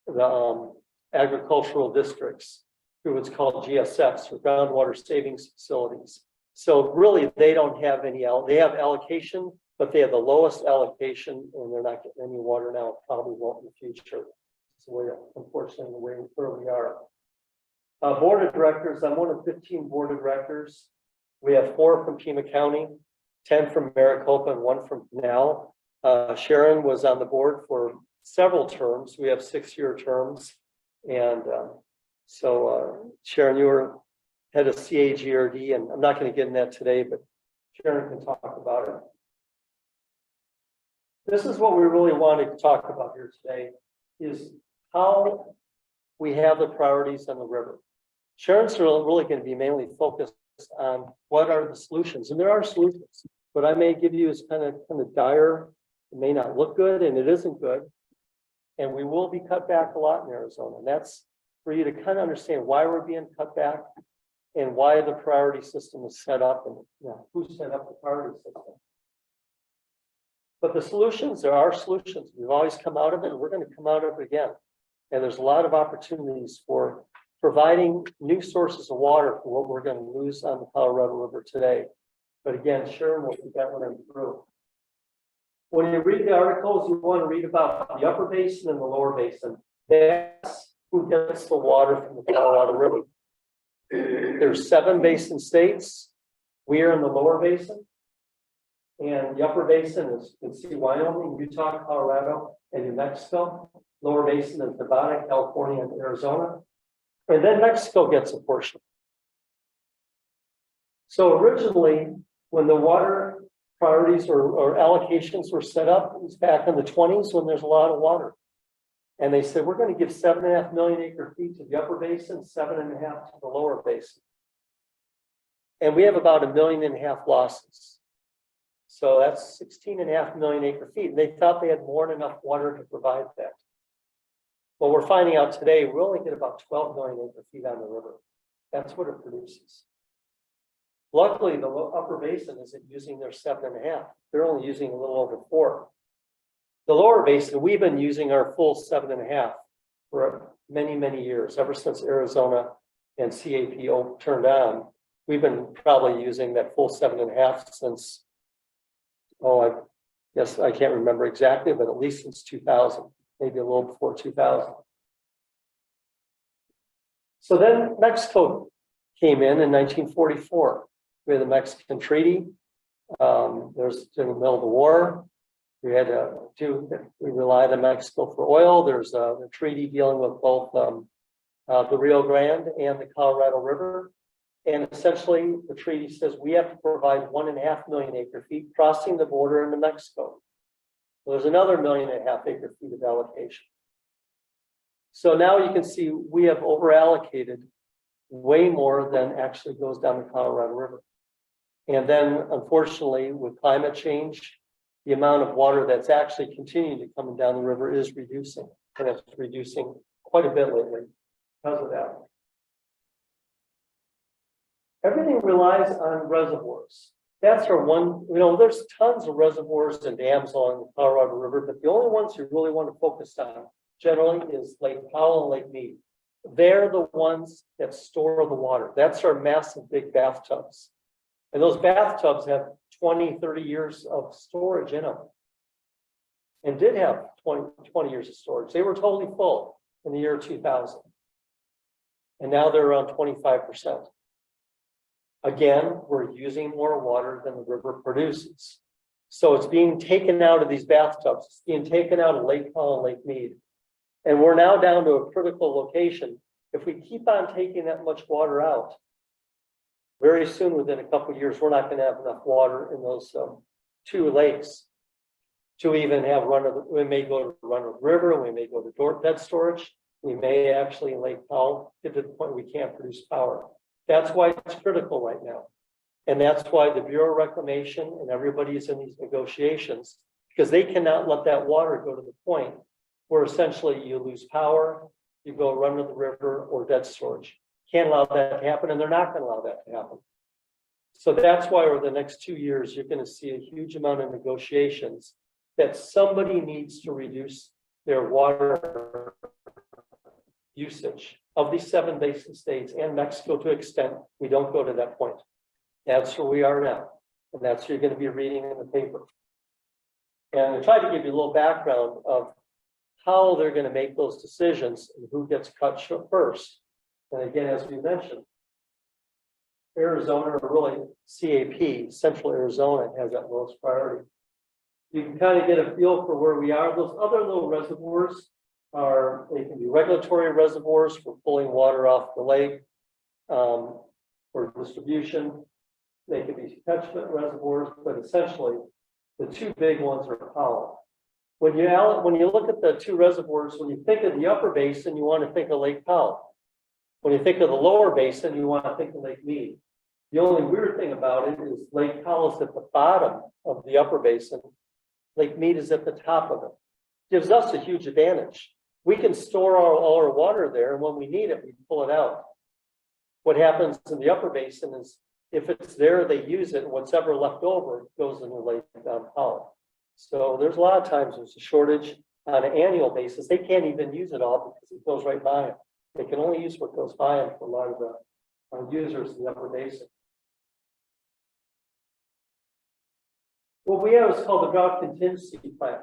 the agricultural districts through what's called GSFs, or groundwater savings facilities. So really, they don't have any, they have allocation, but they have the lowest allocation, and they're not getting any water now, probably won't in the future. It's the way, unfortunately, the way where we are. Board of directors, I'm one of 15 board of directors. We have 4 from Pima County, 10 from Maricopa, and 1 from Pinal. Sharon was on the board for several terms. We have 6-year terms. And Sharon, you were head of CAGRD, and I'm not going to get in that today, but Sharon can talk about it. This is what we really wanted to talk about here today, is how we have the priorities on the river. Sharon's really going to be mainly focused on what are the solutions, and there are solutions. What I may give you is kind of dire. It may not look good, and it isn't good. And we will be cut back a lot in Arizona. And that's for you to kind of understand why we're being cut back and why the priority system is set up, and who set up the priority system. But the solutions, there are solutions. We've always come out of it, and we're going to come out of it again. And there's a lot of opportunities for providing new sources of water for what we're going to lose on the Colorado River today. But again, Sharon will keep that one through. When you read the articles, you want to read about the upper basin and the lower basin. That's who gets the water from the Colorado River. There's 7 basin states. We are in the lower basin. And the upper basin is, you can see Wyoming, Utah, Colorado, and New Mexico. Lower basin is Nevada, California, and Arizona. And then Mexico gets a portion. So originally, when the water priorities or allocations were set up, it was back in the 20s when there's a lot of water. And they said, we're going to give 7.5 million acre feet to the upper basin, 7.5 to the lower basin. And we have about 1.5 million losses. So that's 16.5 million acre feet. And they thought they had more than enough water to provide that. Well, we're finding out today, we only get about 12 million acre feet on the river. That's what it produces. Luckily, the upper basin isn't using their 7.5. They're only using a little over 4. The lower basin, we've been using our full 7.5 for many, many years. Ever since Arizona and CAP turned on, we've been probably using that full 7.5 since, I guess I can't remember exactly, but at least since 2000, maybe a little before 2000. So then Mexico came in 1944. We had the Mexican Treaty. There's in the middle of the war. We had we relied on Mexico for oil. There's a treaty dealing with both the Rio Grande and the Colorado River. And essentially, the treaty says we have to provide 1.5 million acre feet crossing the border into Mexico. So there's another 1.5 million acre feet of allocation. So now you can see we have over allocated way more than actually goes down the Colorado River. And then, unfortunately, with climate change, the amount of water that's actually continuing to come down the river is reducing, and it's reducing quite a bit lately because of that. Everything relies on reservoirs. That's our one, there's tons of reservoirs and dams along the Colorado River, but the only ones you really want to focus on generally is Lake Powell and Lake Mead. They're the ones that store the water. That's our massive big bathtubs. And those bathtubs have 20, 30 years of storage in them. And did have 20 years of storage. They were totally full in the year 2000. And now they're around 25%. Again, we're using more water than the river produces. So it's being taken out of these bathtubs. It's being taken out of Lake Powell and Lake Mead. And we're now down to a critical location. If we keep on taking that much water out, very soon, within a couple of years, we're not going to have enough water in those two lakes to even have we may go to run of the river, we may go to bed storage, we may actually in Lake Powell get to the point we can't produce power. That's why it's critical right now. And that's why the Bureau of Reclamation and everybody is in these negotiations, because they cannot let that water go to the point where essentially you lose power, you go run to the river or dead storage. Can't allow that to happen, and they're not going to allow that to happen. So that's why over the next 2 years, you're going to see a huge amount of negotiations that somebody needs to reduce their water usage of these 7 basin states and Mexico to an extent we don't go to that point. That's where we are now. And that's what you're going to be reading in the paper. And I tried to give you a little background of how they're going to make those decisions and who gets cut first. And again, as we mentioned, Arizona, or really CAP, Central Arizona, has that lowest priority. You can kind of get a feel for where we are. Those other little reservoirs they can be regulatory reservoirs for pulling water off the lake for distribution. They can be catchment reservoirs, but essentially the 2 big ones are Powell. When you look at the 2 reservoirs, when you think of the upper basin, you want to think of Lake Powell. When you think of the lower basin, you want to think of Lake Mead. The only weird thing about it is Lake Powell is at the bottom of the upper basin. Lake Mead is at the top of it. Gives us a huge advantage. We can store all our water there, and when we need it, we pull it out. What happens in the upper basin is if it's there, they use it, and what's ever left over goes into Lake Powell. So there's a lot of times there's a shortage on an annual basis. They can't even use it all because it goes right by them. They can only use what goes by them for a lot of the users in the upper basin. What we have is called the drought contingency plan.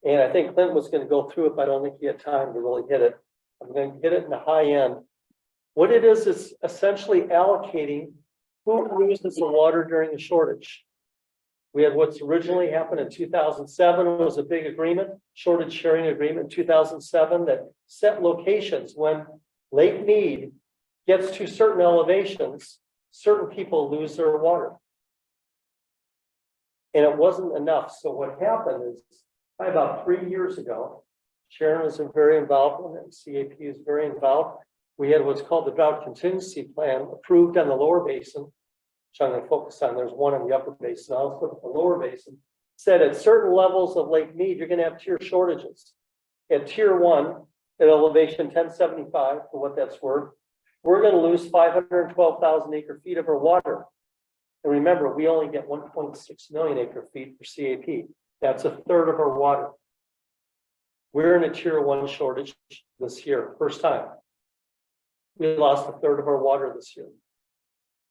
And I think Clint was going to go through it, but I don't think he had time to really hit it. I'm going to hit it in the high end. What it is essentially allocating who uses the water during the shortage. We had what's originally happened in 2007. It was a big agreement, shortage sharing agreement in 2007 that set locations. When Lake Mead gets to certain elevations, certain people lose their water. And it wasn't enough. So what happened is, about 3 years ago, Sharon was very involved in it, CAP is very involved. We had what's called the drought contingency plan approved on the lower basin, which I'm going to focus on. There's one in the upper basin. I'll look at the lower basin. Said at certain levels of Lake Mead, you're going to have tier shortages. At tier 1, at elevation 1075, for what that's worth, we're going to lose 512,000 acre feet of our water. And remember, we only get 1.6 million acre feet for CAP. That's a third of our water. We're in a tier 1 shortage this year, first time. We lost a third of our water this year.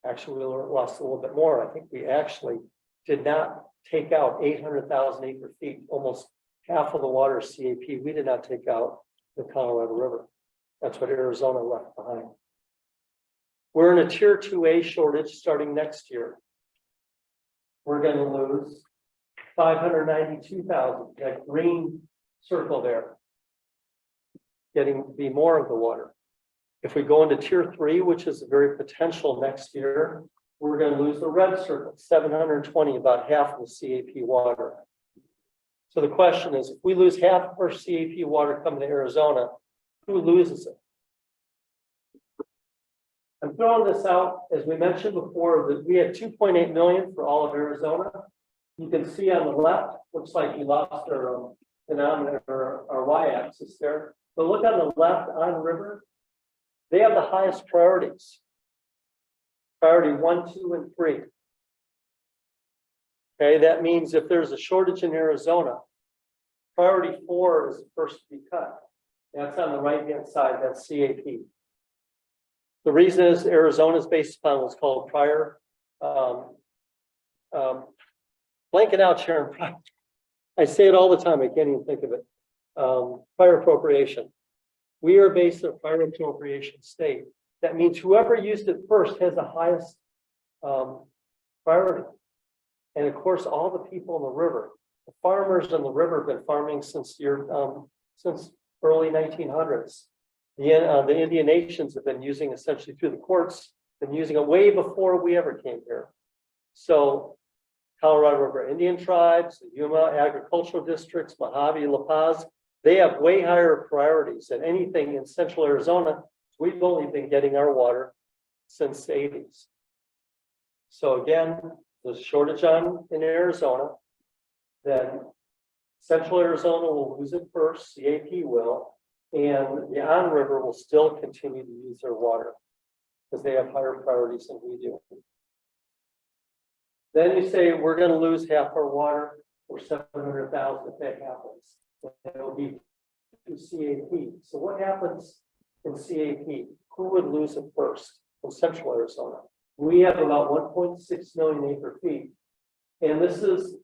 Actually, we lost a little bit more. I think we actually did not take out 800,000 acre feet, almost half of the water CAP. We did not take out the Colorado River. That's what Arizona left behind. We're in a tier 2A shortage starting next year. We're going to lose 592,000, that green circle there, getting to be more of the water. If we go into tier 3, which is a very potential next year, we're going to lose the red circle, 720, about half of the CAP water. So the question is, if we lose half of our CAP water coming to Arizona, who loses it? I'm throwing this out, as we mentioned before, that we had 2.8 million for all of Arizona. You can see on the left, looks like we lost our denominator, our y-axis there. But look on the left on river, they have the highest priorities. Priority 1, 2, and 3. Okay, that means if there's a shortage in Arizona, priority 4 is the first to be cut. That's on the right-hand side, that's CAP. The reason is Arizona is based upon what's called prior, blanking out, Sharon. I say it all the time, I can't even think of it. Prior appropriation. We are based on prior appropriation state. That means whoever used it first has the highest priority. And of course, all the people in the river, the farmers in the river have been farming since early 1900s. The Indian nations have been using essentially through the courts, been using it way before we ever came here. So Colorado River Indian tribes, the Yuma agricultural districts, Mojave, La Paz, they have way higher priorities than anything in central Arizona. We've only been getting our water since the 80s. So again, the shortage in Arizona, then central Arizona will lose it first, CAP will, and the On River will still continue to use their water because they have higher priorities than we do. Then you say we're going to lose half our water or 700,000 if that happens. It'll be to CAP. So what happens in CAP? Who would lose it first in central Arizona? We have about 1.6 million acre feet. And this is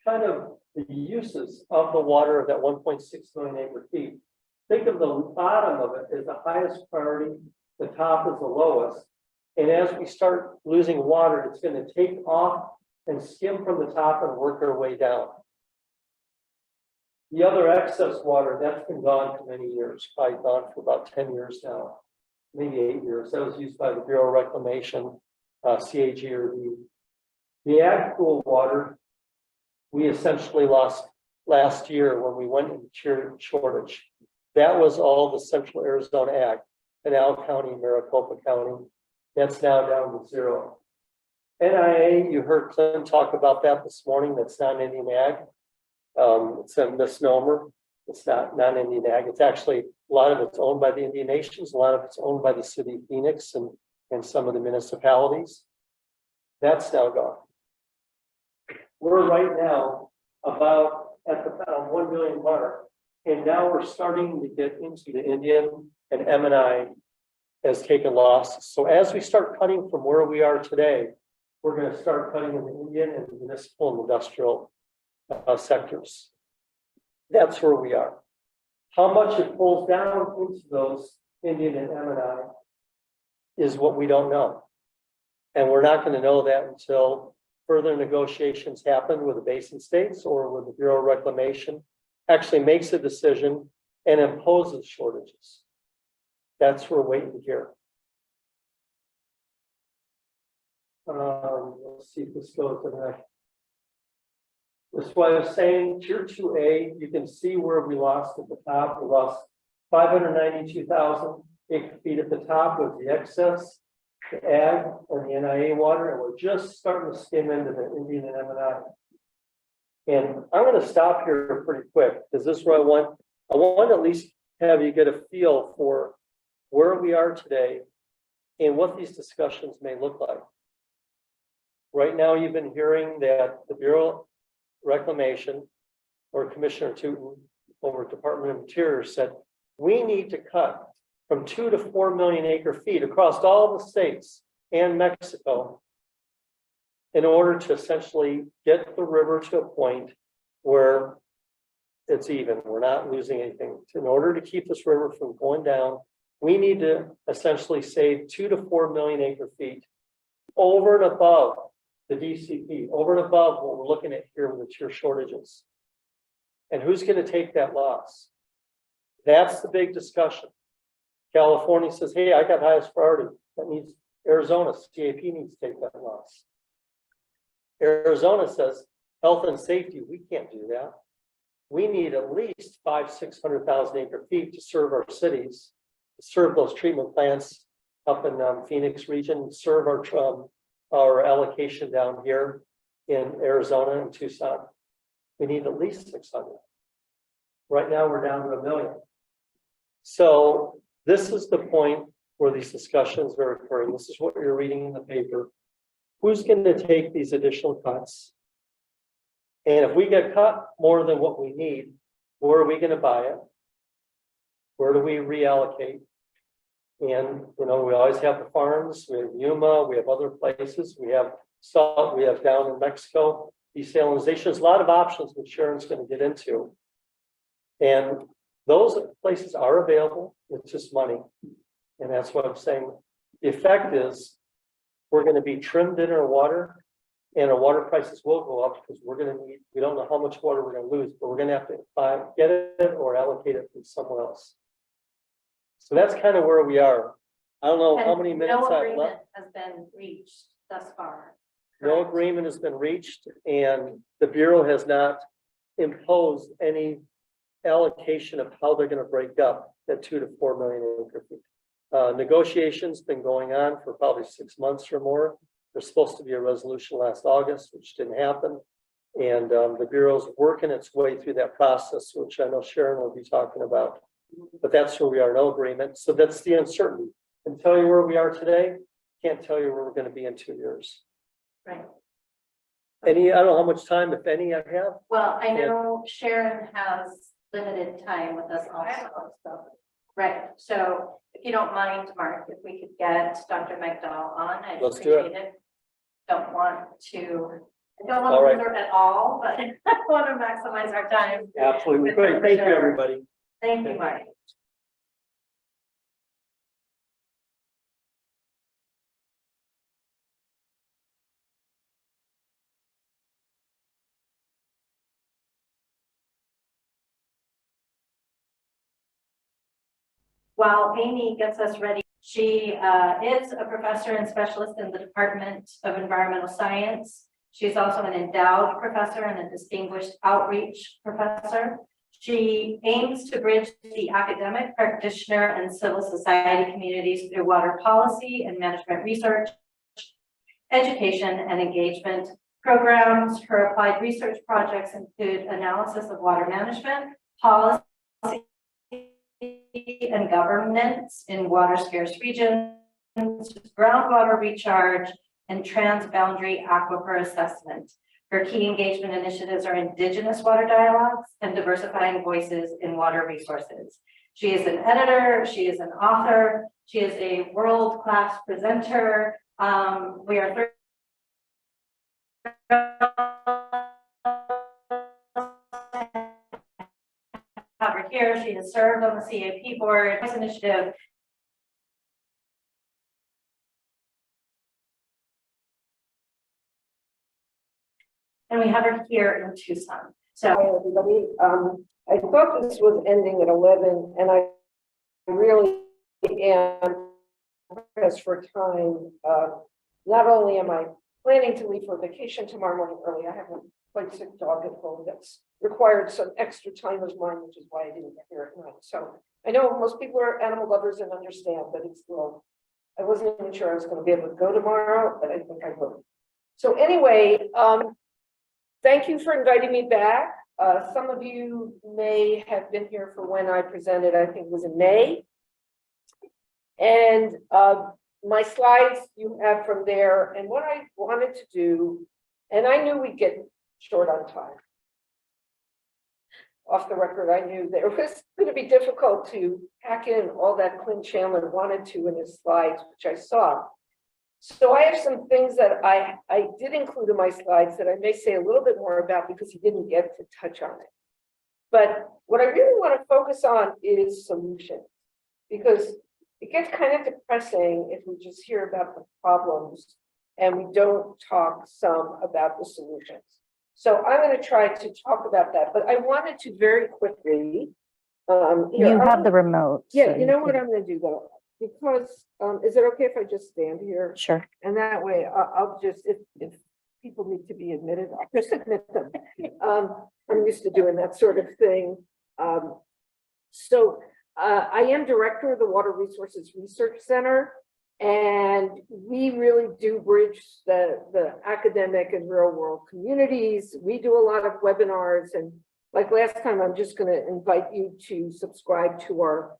kind of the uses of the water of that 1.6 million acre feet. Think of the bottom of it as the highest priority, the top is the lowest. And as we start losing water, it's going to take off and skim from the top and work our way down. The other excess water, that's been gone for many years, probably gone for about 10 years now, maybe 8 years. That was used by the Bureau of Reclamation, CAGRD. The ag pool water, we essentially lost last year when we went into shortage. That was all the central Arizona ag, Pinal County, Maricopa County. That's now down to 0. NIA, you heard Clint talk about that this morning. That's non-Indian ag. It's a misnomer. It's not non-Indian ag. It's actually, a lot of it's owned by the Indian nations. A lot of it's owned by the city of Phoenix and some of the municipalities. That's now gone. We're right now about at the 1 million mark. And now we're starting to get into the Indian, and M&I has taken losses. So as we start cutting from where we are today, we're going to start cutting in the Indian and municipal and industrial sectors. That's where we are. How much it pulls down into those Indian and M&I is what we don't know. And we're not going to know that until further negotiations happen with the basin states or with the Bureau of Reclamation actually makes a decision and imposes shortages. That's what we're waiting to hear. Let's see if this goes to the next. This is why I was saying tier 2A, you can see where we lost at the top. We lost 592,000 acre feet at the top with the excess, the ag and the NIA water, and we're just starting to skim into the Indian and M&I. And I'm going to stop here pretty quick because this is where I want to at least have you get a feel for where we are today and what these discussions may look like. Right now, you've been hearing that the Bureau of Reclamation or Commissioner Tootin over Department of Interior said, we need to cut from 2 to 4 million acre feet across all the states and Mexico in order to essentially get the river to a point where it's even. We're not losing anything. In order to keep this river from going down, we need to essentially save 2 to 4 million acre feet over and above the DCP, over and above what we're looking at here with the tier shortages. And who's going to take that loss? That's the big discussion. California says, hey, I got highest priority. That means Arizona, CAP needs to take that loss. Arizona says, health and safety, we can't do that. We need at least 500,000-600,000 acre feet to serve our cities, to serve those treatment plants up in Phoenix region, serve our allocation down here in Arizona and Tucson. We need at least 600. Right now, we're down to 1 million. So this is the point where these discussions are occurring. This is what you're reading in the paper. who's going to take these additional cuts? And if we get cut more than what we need, where are we going to buy it? Where do we reallocate? And, you know, we always have the farms, we have Yuma, we have other places, we have salt, we have down in Mexico, desalinization. There's a lot of options that Sharon's going to get into. And those places are available, it's just money. And that's what I'm saying. The effect is we're going to be trimmed in our water, and our water prices will go up because we're going to need, we don't know how much water we're going to lose, but we're going to have to get it or allocate it from somewhere else. So that's kind of where we are. I don't know how many And minutes no I've agreement left. has been reached thus far. No correct? agreement has been reached, and the Bureau has not imposed any allocation of how they're going to break up that 2 to 4 million acre feet. Negotiations been going on for probably 6 months or more. There's supposed to be a resolution last August, which didn't happen. And the Bureau's working its way through that process, which I know Sharon will be talking about. But that's where we are, no agreement. So that's the uncertainty. I can tell you where we are today. Can't tell you where we're going to be in 2 years. Right. Any, I don't know how much time, if any, I have. Well, I know Sharon has limited time with us also, so, right, so if you don't mind, Mark, if we could get Dr. McDowell on, I'd Let's do it. appreciate it. I don't want to All right. reserve at all, but I want to maximize our time. Absolutely great. Thank you, everybody. Thank you, Mark. While Amy gets us ready, she is a professor and specialist in the Department of Environmental Science. She's also an endowed professor and a distinguished outreach professor. She aims to bridge the academic, practitioner, and civil society communities through water policy and management research, education, and engagement programs. Her applied research projects include analysis of water management, policy, and governance in water scarce regions, groundwater recharge, and transboundary aquifer assessment. Her key engagement initiatives are Indigenous water dialogues and diversifying voices in water resources. She is an editor, she is an author, she is a world-class presenter. We are her here. She has served on the CAP board, this initiative. And we have her here in Tucson. So Hi, everybody. I thought this was ending at 11, and I really am pressed for time. Not only am I planning to leave for vacation tomorrow morning early, I have a quite sick dog at home that's required some extra time of mine, which is why I didn't get here at night. So I know most people are animal lovers and understand, but it's still, I wasn't even sure I was going to be able to go tomorrow, but I think I will. So anyway, thank you for inviting me back. Some of you may have been here for when I presented, I think it was in May. And my slides you have from there, and what I wanted to do, and I knew we'd get short on time. Off the record, I knew that it was going to be difficult to pack in all that Clint Chandler wanted to in his slides, which I saw. So I have some things that I did include in my slides that I may say a little bit more about because he didn't get to touch on it. But what I really want to focus on is solutions, because it gets kind of depressing if we just hear about the problems and we don't talk some about the solutions. So I'm going to try to talk about that, but I wanted to very quickly. You have the remote. Yeah, so you know what can- I'm going to do though, because is it okay if I just stand here? Sure. And that way I'll just, if people need to be admitted, I'll just admit them. I'm used to doing that sort of thing. I am director of the Water Resources Research Center, and we really do bridge the academic and real world communities. We do a lot of webinars, and like last time, I'm just going to invite you to subscribe to our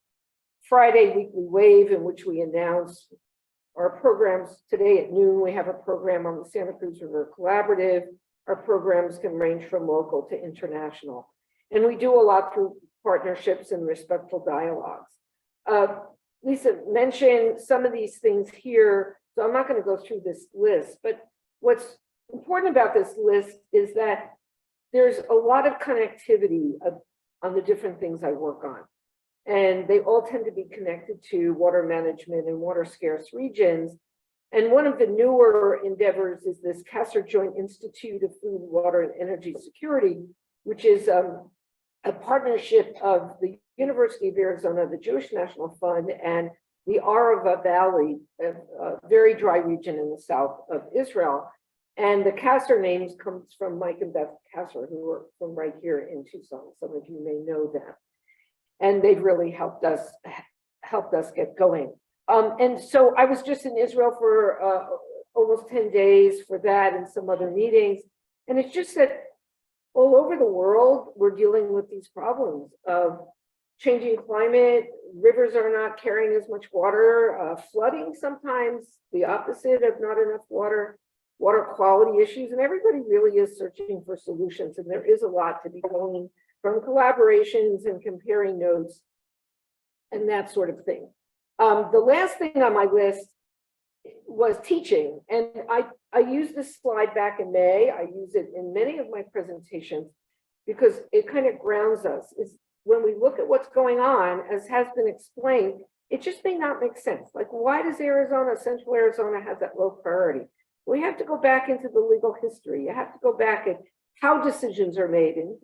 Friday weekly wave, in which we announce our programs today at noon, we have a program on the Santa Cruz River Collaborative. Our programs can range from local to international. And we do a lot through partnerships and respectful dialogues. Lisa mentioned some of these things here, so I'm not going to go through this list, but what's important about this list is that there's a lot of connectivity on the different things I work on. And they all tend to be connected to water management and water scarce regions. And one of the newer endeavors is this CASR Joint Institute of Food, Water, and Energy Security, which is a partnership of the University of Arizona, the Jewish National Fund, and the Arava Valley, a very dry region in the south of Israel. And the CASR names comes from Mike and Beth CASR, who are from right here in Tucson. Some of you may know them. And they've really helped us get going. And so I was just in Israel for almost 10 days for that and some other meetings. And it's just that all over the world, we're dealing with these problems of changing climate. Rivers are not carrying as much water, flooding sometimes, the opposite of not enough water, water quality issues, and everybody really is searching for solutions. And there is a lot to be going from collaborations and comparing notes and that sort of thing. The last thing on my list was teaching. And I used this slide back in May. I use it in many of my presentations because it kind of grounds us. Is when we look at what's going on, as has been explained, it just may not make sense. Like, why does Arizona, Central Arizona, have that low priority? We have to go back into the legal history. You have to go back at how decisions are made and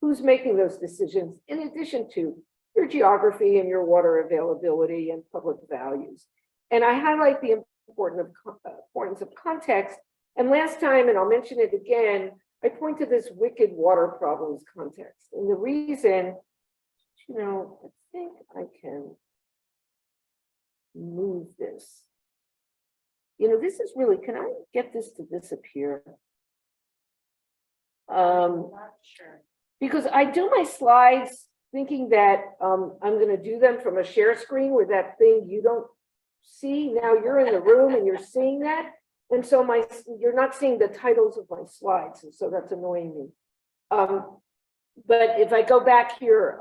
who's making those decisions, in addition to your geography and your water availability and public values. And I highlight the importance of context. And last time, and I'll mention it again, I point to this wicked water problems context. And the reason, I think I can move this. This is really, can I get this to disappear? Not sure. Because I do my slides thinking that I'm going to do them from a share screen with that thing you don't see. Now you're in the room and you're seeing that. And so you're not seeing the titles of my slides. And so that's annoying me. But if I go back here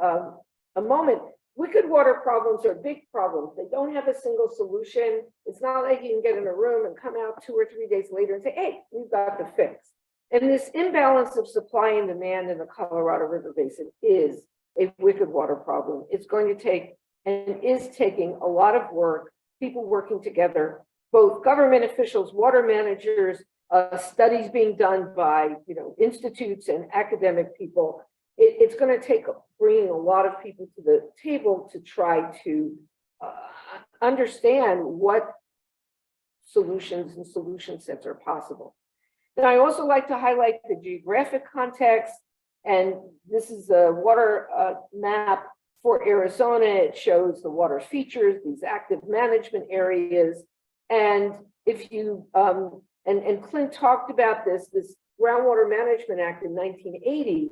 a moment, wicked water problems are big problems. They don't have a single solution. It's not like you can get in a room and come out 2 or 3 days later and say, hey, we've got the fix. And this imbalance of supply and demand in the Colorado River Basin is a wicked water problem. It's going to take and is taking a lot of work, people working together, both government officials, water managers, studies being done by institutes and academic people. It's going to take bringing a lot of people to the table to try to understand what solutions and solution sets are possible. And I also like to highlight the geographic context. And this is a water map for Arizona. It shows the water features, these active management areas. And if you, and Clint talked about this Groundwater Management Act in 1980,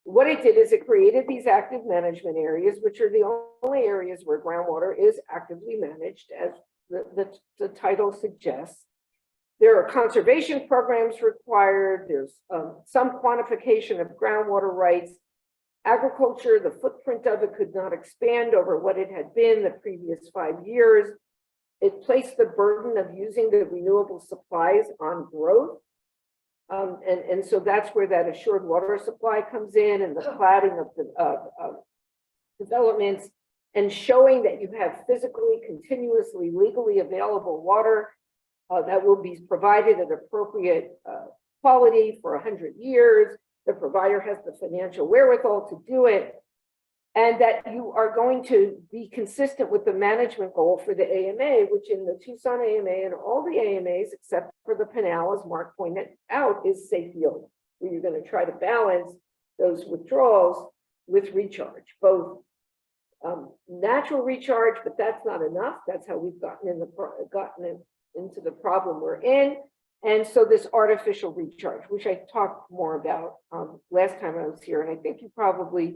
what it did is it created these active management areas, which are the only areas where groundwater is actively managed, as the title suggests. There are conservation programs required. There's some quantification of groundwater rights. Agriculture, the footprint of it could not expand over what it had been the previous 5 years. It placed the burden of using the renewable supplies on growth. And so that's where that assured water supply comes in, and the cladding of the developments, and showing that you have physically, continuously, legally available water that will be provided at appropriate quality for 100 years. The provider has the financial wherewithal to do it, and that you are going to be consistent with the management goal for the AMA, which in the Tucson AMA and all the AMAs, except for the Pinal, as Mark pointed out, is safe yield, where you're going to try to balance those withdrawals with recharge, both natural recharge, but that's not enough. That's how we've gotten into the problem we're in. And so this artificial recharge, which I talked more about last time I was here, and I think you probably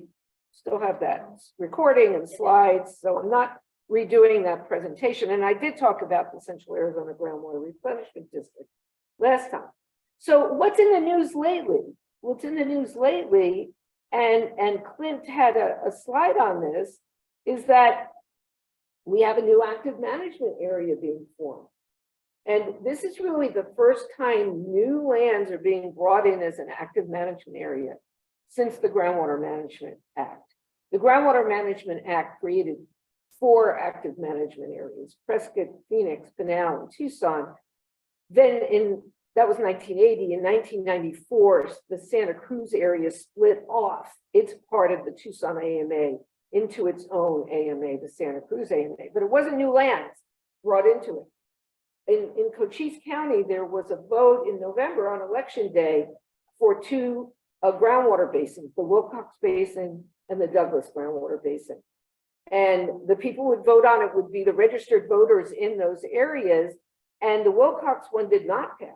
still have that recording and slides. So I'm not redoing that presentation. And I did talk about the Central Arizona Groundwater Replenishment District last time. So what's in the news lately? What's in the news lately, and Clint had a slide on this, is that we have a new active management area being formed. And this is really the first time new lands are being brought in as an active management area since the Groundwater Management Act. The Groundwater Management Act created 4 active management areas: Prescott, Phoenix, Pinal, and Tucson. Then that was 1980. In 1994, the Santa Cruz area split off its part of the Tucson AMA into its own AMA, the Santa Cruz AMA, but it wasn't new lands brought into it. In Cochise County, there was a vote in November on election day for 2 groundwater basins, the Wilcox Basin and the Douglas groundwater basin. And the people who would vote on it would be the registered voters in those areas. And the Wilcox one did not pass.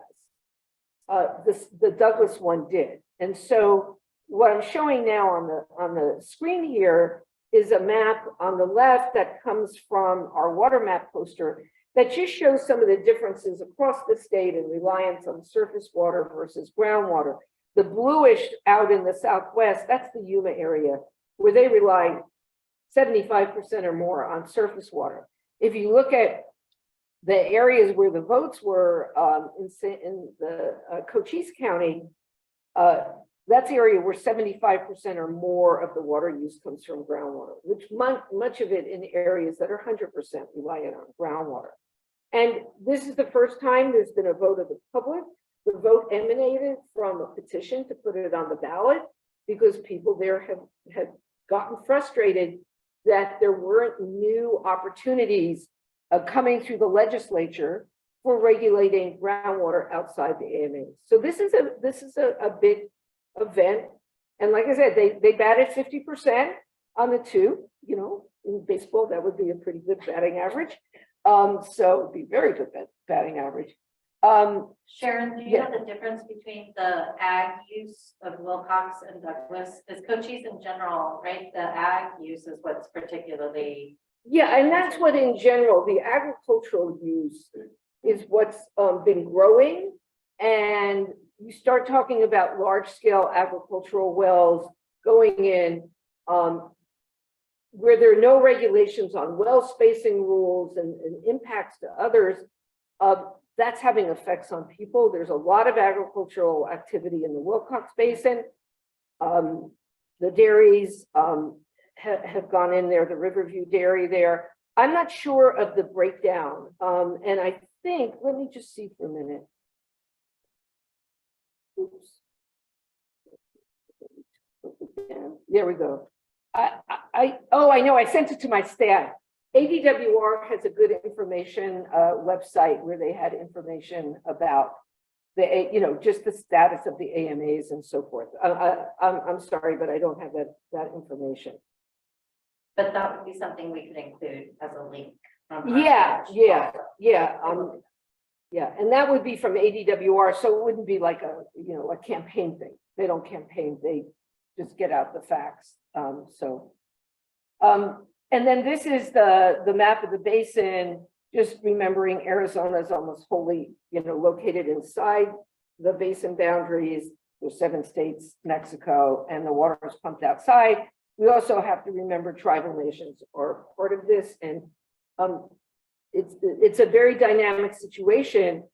The Douglas one did. And so what I'm showing now on the screen here is a map on the left that comes from our water map poster that just shows some of the differences across the state in reliance on surface water versus groundwater. The bluish out in the southwest, that's the Yuma area, where they rely 75% or more on surface water. If you look at the areas where the votes were in the Cochise County, that's the area where 75% or more of the water use comes from groundwater, which much of it in areas that are 100% reliant on groundwater. And this is the first time there's been a vote of the public. The vote emanated from a petition to put it on the ballot because people there have gotten frustrated that there weren't new opportunities coming through the legislature for regulating groundwater outside the AMA. So this is a big event. And like I said, they batted 50% on the 2, you know, in baseball, that would be a pretty good batting average. So it'd be very good batting average. Sharon, do you know the difference between the ag use of Wilcox and Douglas? Because Cochise in general, right? The ag use is what's particularly. Yeah, and that's what in general, the agricultural use is what's been growing. And you start talking about large scale agricultural wells going in where there are no regulations on well spacing rules and impacts to others. That's having effects on people. There's a lot of agricultural activity in the Wilcox Basin. The dairies have gone in there, the Riverview Dairy there. I'm not sure of the breakdown. And I think, let me just see for a minute. Oops. There we go. I know, I sent it to my staff. ADWR has a good information website where they had information about the, you know, just the status of the AMAs and so forth. I'm sorry, but I don't have that information. But that would be something we could include as a link. Yeah. And that would be from ADWR. So it wouldn't be like a campaign thing. They don't campaign, they just get out the facts. And then this is the map of the basin, just remembering Arizona is almost wholly, located inside the basin boundaries. There's 7 states, Mexico, and the water is pumped outside. We also have to remember tribal nations are part of this. And it's a very dynamic situation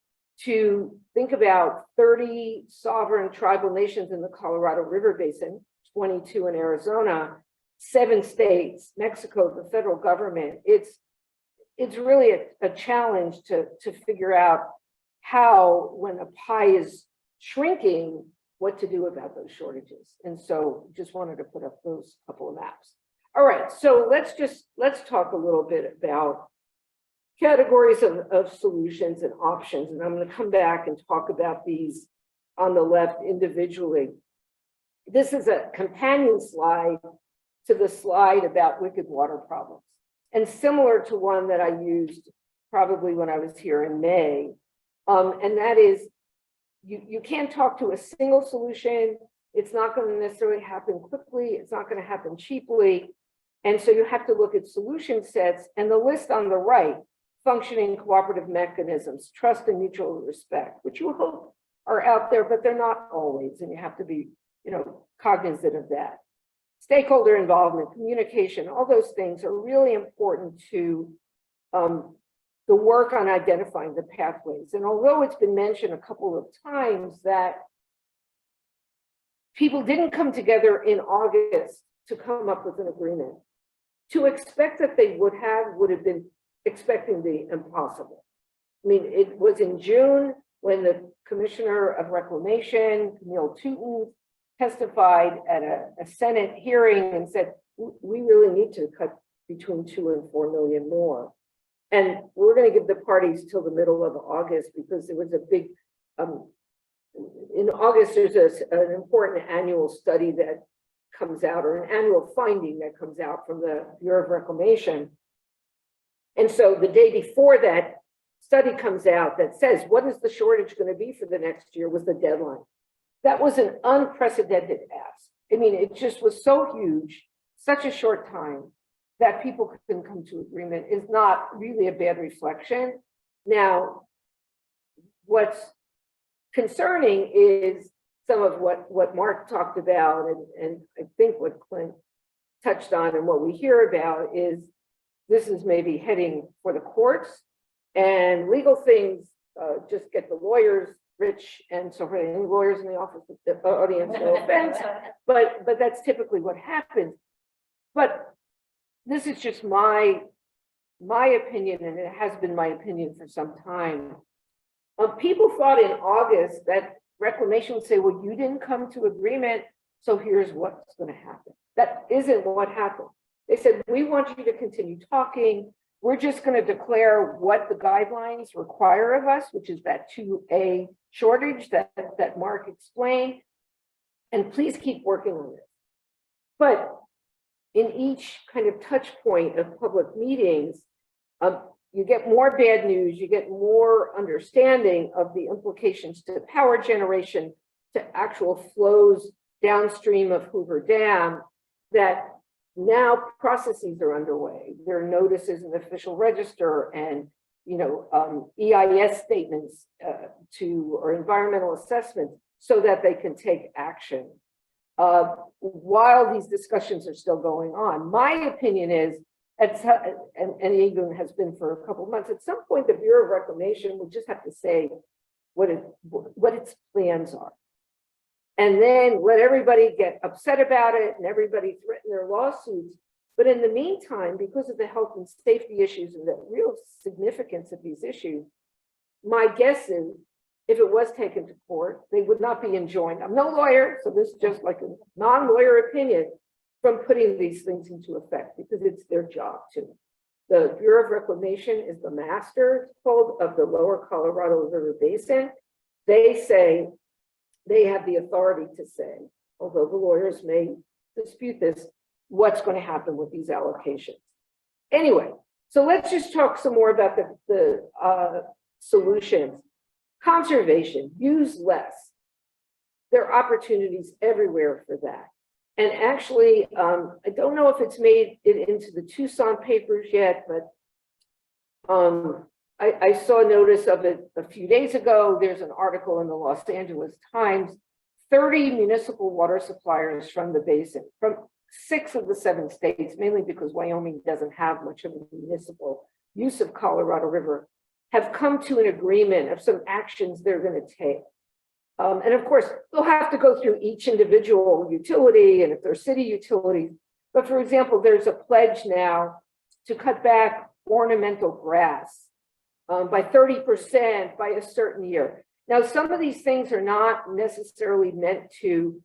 to think about 30 sovereign tribal nations in the Colorado River Basin, 22 in Arizona, 7 states, Mexico, the federal government. It's really a challenge to figure out how, when a pie is shrinking, what to do about those shortages. And so just wanted to put up those couple of maps. All right, so let's talk a little bit about categories of solutions and options. And I'm going to come back and talk about these on the left individually. This is a companion slide to the slide about wicked water problems, and similar to one that I used probably when I was here in May. And that is, you can't talk to a single solution. It's not going to necessarily happen quickly. It's not going to happen cheaply. And so you have to look at solution sets, and the list on the right, functioning cooperative mechanisms, trust and mutual respect, which you hope are out there, but they're not always, and you have to be, cognizant of that. Stakeholder involvement, communication, all those things are really important to the work on identifying the pathways. And although it's been mentioned a couple of times that people didn't come together in August to come up with an agreement, to expect that they would have been expecting the impossible. I mean, it was in June when the Commissioner of Reclamation, Camille Tootin, testified at a Senate hearing and said, we really need to cut between 2 and 4 million more. And we're going to give the parties till the middle of August because there was a big, in August, there's an important annual study that comes out, or an annual finding that comes out from the Bureau of Reclamation. And so the day before that study comes out that says, what is the shortage going to be for the next year, was the deadline. That was an unprecedented ask. I mean, it just was so huge, such a short time, that people couldn't come to agreement is not really a bad reflection. Now, what's concerning is some of what Mark talked about, and I think what Clint touched on, and what we hear about is this is maybe heading for the courts, and legal things just get the lawyers rich, and so for any lawyers in the office, the audience, no offense, but that's typically what happens. But this is just my opinion, and it has been my opinion for some time. People thought in August that Reclamation would say, well, you didn't come to agreement, so here's what's going to happen. That isn't what happened. They said, we want you to continue talking. We're just going to declare what the guidelines require of us, which is that 2A shortage that Mark explained, and please keep working on it. But in each kind of touch point of public meetings, you get more bad news, you get more understanding of the implications to power generation, to actual flows downstream of Hoover Dam, that now processes are underway. There are notices in the official register and EIS statements or environmental assessments so that they can take action. While these discussions are still going on, my opinion is, and even has been for a couple of months, at some point the Bureau of Reclamation will just have to say what its plans are. And then let everybody get upset about it and everybody threaten their lawsuits. But in the meantime, because of the health and safety issues and the real significance of these issues, my guess is if it was taken to court, they would not be enjoined. I'm no lawyer, so this is just like a non-lawyer opinion, from putting these things into effect, because it's their job to. The Bureau of Reclamation is the master, it's called, of the lower Colorado River Basin. They say they have the authority to say, although the lawyers may dispute this, what's going to happen with these allocations. Anyway, so let's just talk some more about the solutions. Conservation, use less. There are opportunities everywhere for that. And actually, I don't know if it's made it into the Tucson papers yet, but I saw a notice of it a few days ago. There's an article in the Los Angeles Times, 30 municipal water suppliers from the basin, from 6 of the 7 states, mainly because Wyoming doesn't have much of a municipal use of Colorado River, have come to an agreement of some actions they're going to take. And of course, they'll have to go through each individual utility, and if they're city utilities. But for example, there's a pledge now to cut back ornamental grass by 30% by a certain year. Now, some of these things are not necessarily meant to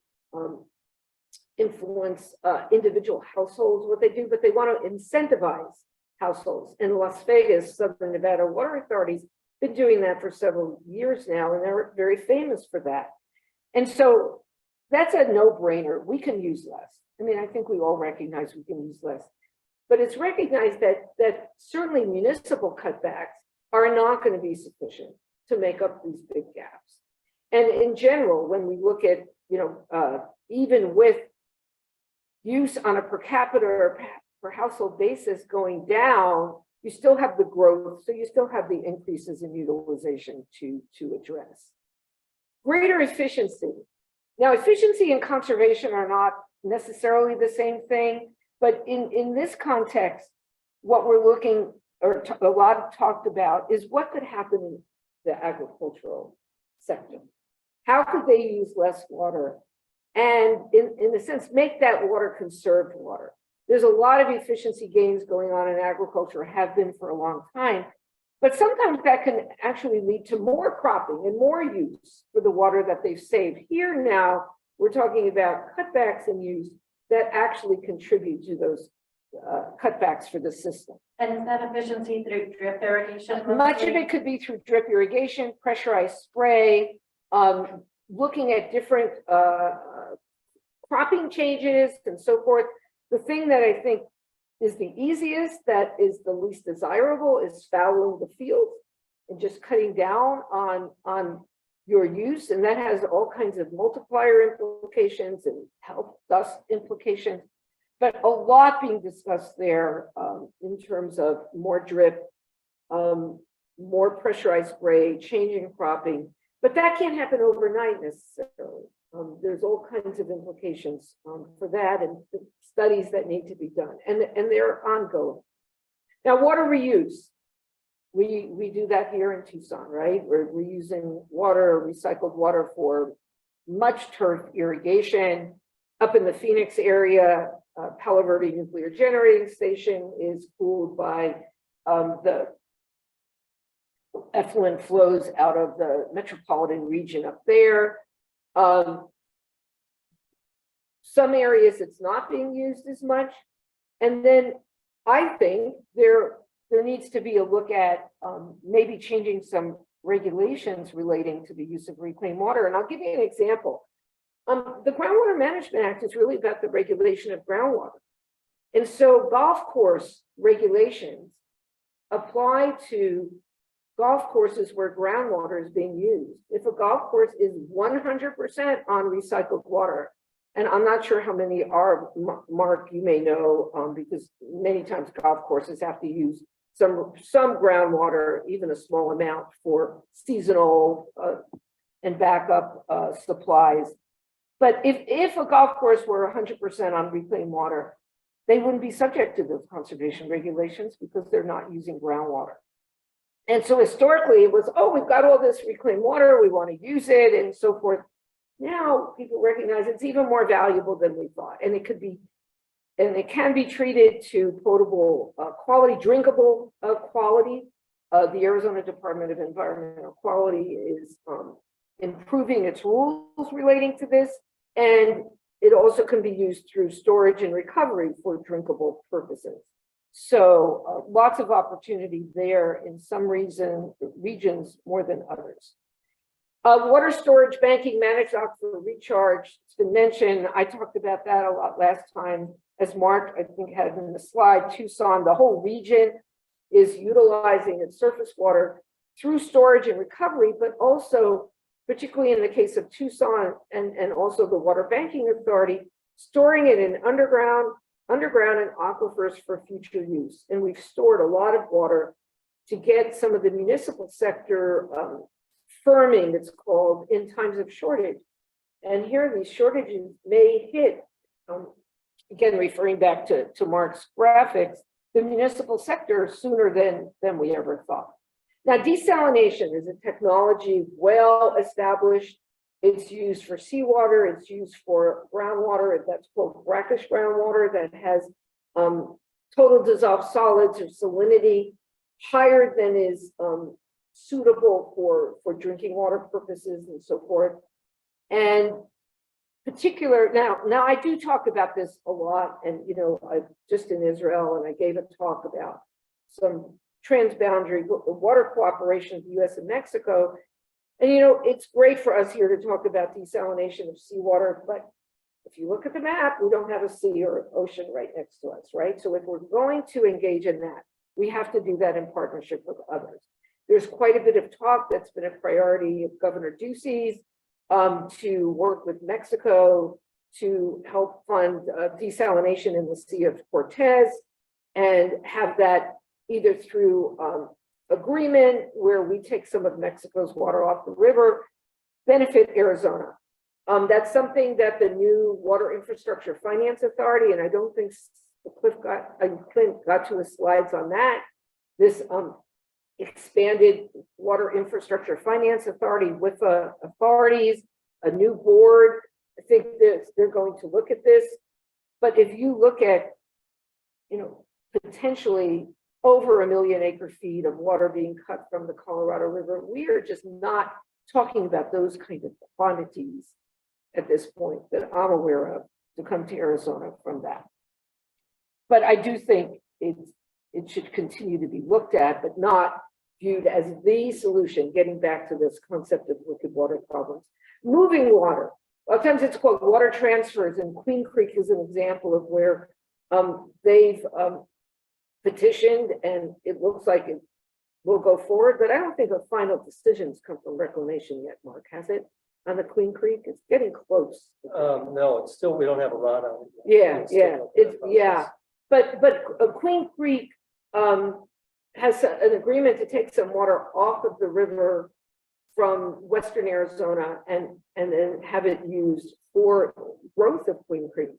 influence individual households, what they do, but they want to incentivize households. In Las Vegas, Southern Nevada Water Authority's been doing that for several years now, and they're very famous for that. And so that's a no-brainer. We can use less. I mean, I think we all recognize we can use less, but it's recognized that certainly municipal cutbacks are not going to be sufficient to make up these big gaps. And in general, when we look at, even with use on a per capita or per household basis going down, you still have the growth, so you still have the increases in utilization to address. Greater efficiency. Now, efficiency and conservation are not necessarily the same thing, but in this context, what we're looking, or a lot talked about, is what could happen in the agricultural sector. How could they use less water? And in a sense, make that water conserved water. There's a lot of efficiency gains going on in agriculture, have been for a long time, but sometimes that can actually lead to more cropping and more use for the water that they've saved. Here now, we're talking about cutbacks in use that actually contribute to those cutbacks for the system. And is that efficiency through drip irrigation? Much of it could be through drip irrigation, pressurized spray, looking at different cropping changes and so forth. The thing that I think is the easiest, that is the least desirable, is fallowing the field and just cutting down on your use. And that has all kinds of multiplier implications and health dust implications. But a lot being discussed there in terms of more drip, more pressurized spray, changing cropping. But that can't happen overnight necessarily. There's all kinds of implications for that, and studies that need to be done, and they're ongoing. Now, water reuse. We do that here in Tucson, right? We're using water, recycled water, for much turf irrigation. Up in the Phoenix area, Palo Verde Nuclear Generating Station is cooled by the effluent flows out of the metropolitan region up there. Some areas it's not being used as much. And then I think there needs to be a look at maybe changing some regulations relating to the use of reclaimed water. And I'll give you an example. The Groundwater Management Act is really about the regulation of groundwater. And so golf course regulations apply to golf courses where groundwater is being used. If a golf course is 100% on recycled water, and I'm not sure how many are, Mark, you may know, because many times golf courses have to use some groundwater, even a small amount, for seasonal and backup supplies. But if a golf course were 100% on reclaimed water, they wouldn't be subject to those conservation regulations because they're not using groundwater. And so historically it was, oh, we've got all this reclaimed water, we want to use it and so forth. Now people recognize it's even more valuable than we thought. And it could be, and it can be treated to potable quality, drinkable quality. The Arizona Department of Environmental Quality is improving its rules relating to this. And it also can be used through storage and recovery for drinkable purposes. So lots of opportunity there in some regions more than others. Water storage, banking, managed aquifer recharge. It's been mentioned. I talked about that a lot last time. As Mark, I think, had in the slide, Tucson, the whole region is utilizing its surface water through storage and recovery, but also, particularly in the case of Tucson and also the Water Banking Authority, storing it in underground and aquifers for future use. And we've stored a lot of water to get some of the municipal sector firming, it's called, in times of shortage. And here these shortages may hit, again, referring back to Mark's graphics, the municipal sector sooner than we ever thought. Now, desalination is a technology well established. It's used for seawater, it's used for groundwater, that's called brackish groundwater that has total dissolved solids or salinity higher than is suitable for drinking water purposes and so forth. And now I do talk about this a lot, and I just in Israel, and I gave a talk about some transboundary water cooperation of the US and Mexico. And it's great for us here to talk about desalination of seawater, but if you look at the map, we don't have a sea or ocean right next to us, right? So if we're going to engage in that, we have to do that in partnership with others. There's quite a bit of talk that's been a priority of Governor Ducey's to work with Mexico to help fund desalination in the Sea of Cortez. and have that either through agreement where we take some of Mexico's water off the river, benefit Arizona. That's something that the new Water Infrastructure Finance Authority, and I don't think Clint got to his slides on that. This expanded Water Infrastructure Finance Authority with authorities, a new board. I think they're going to look at this. But if you look at, potentially over 1 million acre-feet of water being cut from the Colorado River, we are just not talking about those kind of quantities at this point that I'm aware of to come to Arizona from that. But I do think it should continue to be looked at, but not viewed as the solution, getting back to this concept of liquid water problems. Moving water, a lot of times it's called water transfers, and Queen Creek is an example of where they've petitioned, and it looks like it will go forward, but I don't think a final decision's come from reclamation yet, Mark, has it? On the Queen Creek, it's getting close. No, it's still, we don't have a rod on it. Yeah, It's yeah, still it's, a yeah, but Queen Creek has an agreement to take some water off of the river from western Arizona and then have it used for growth of Queen Creek.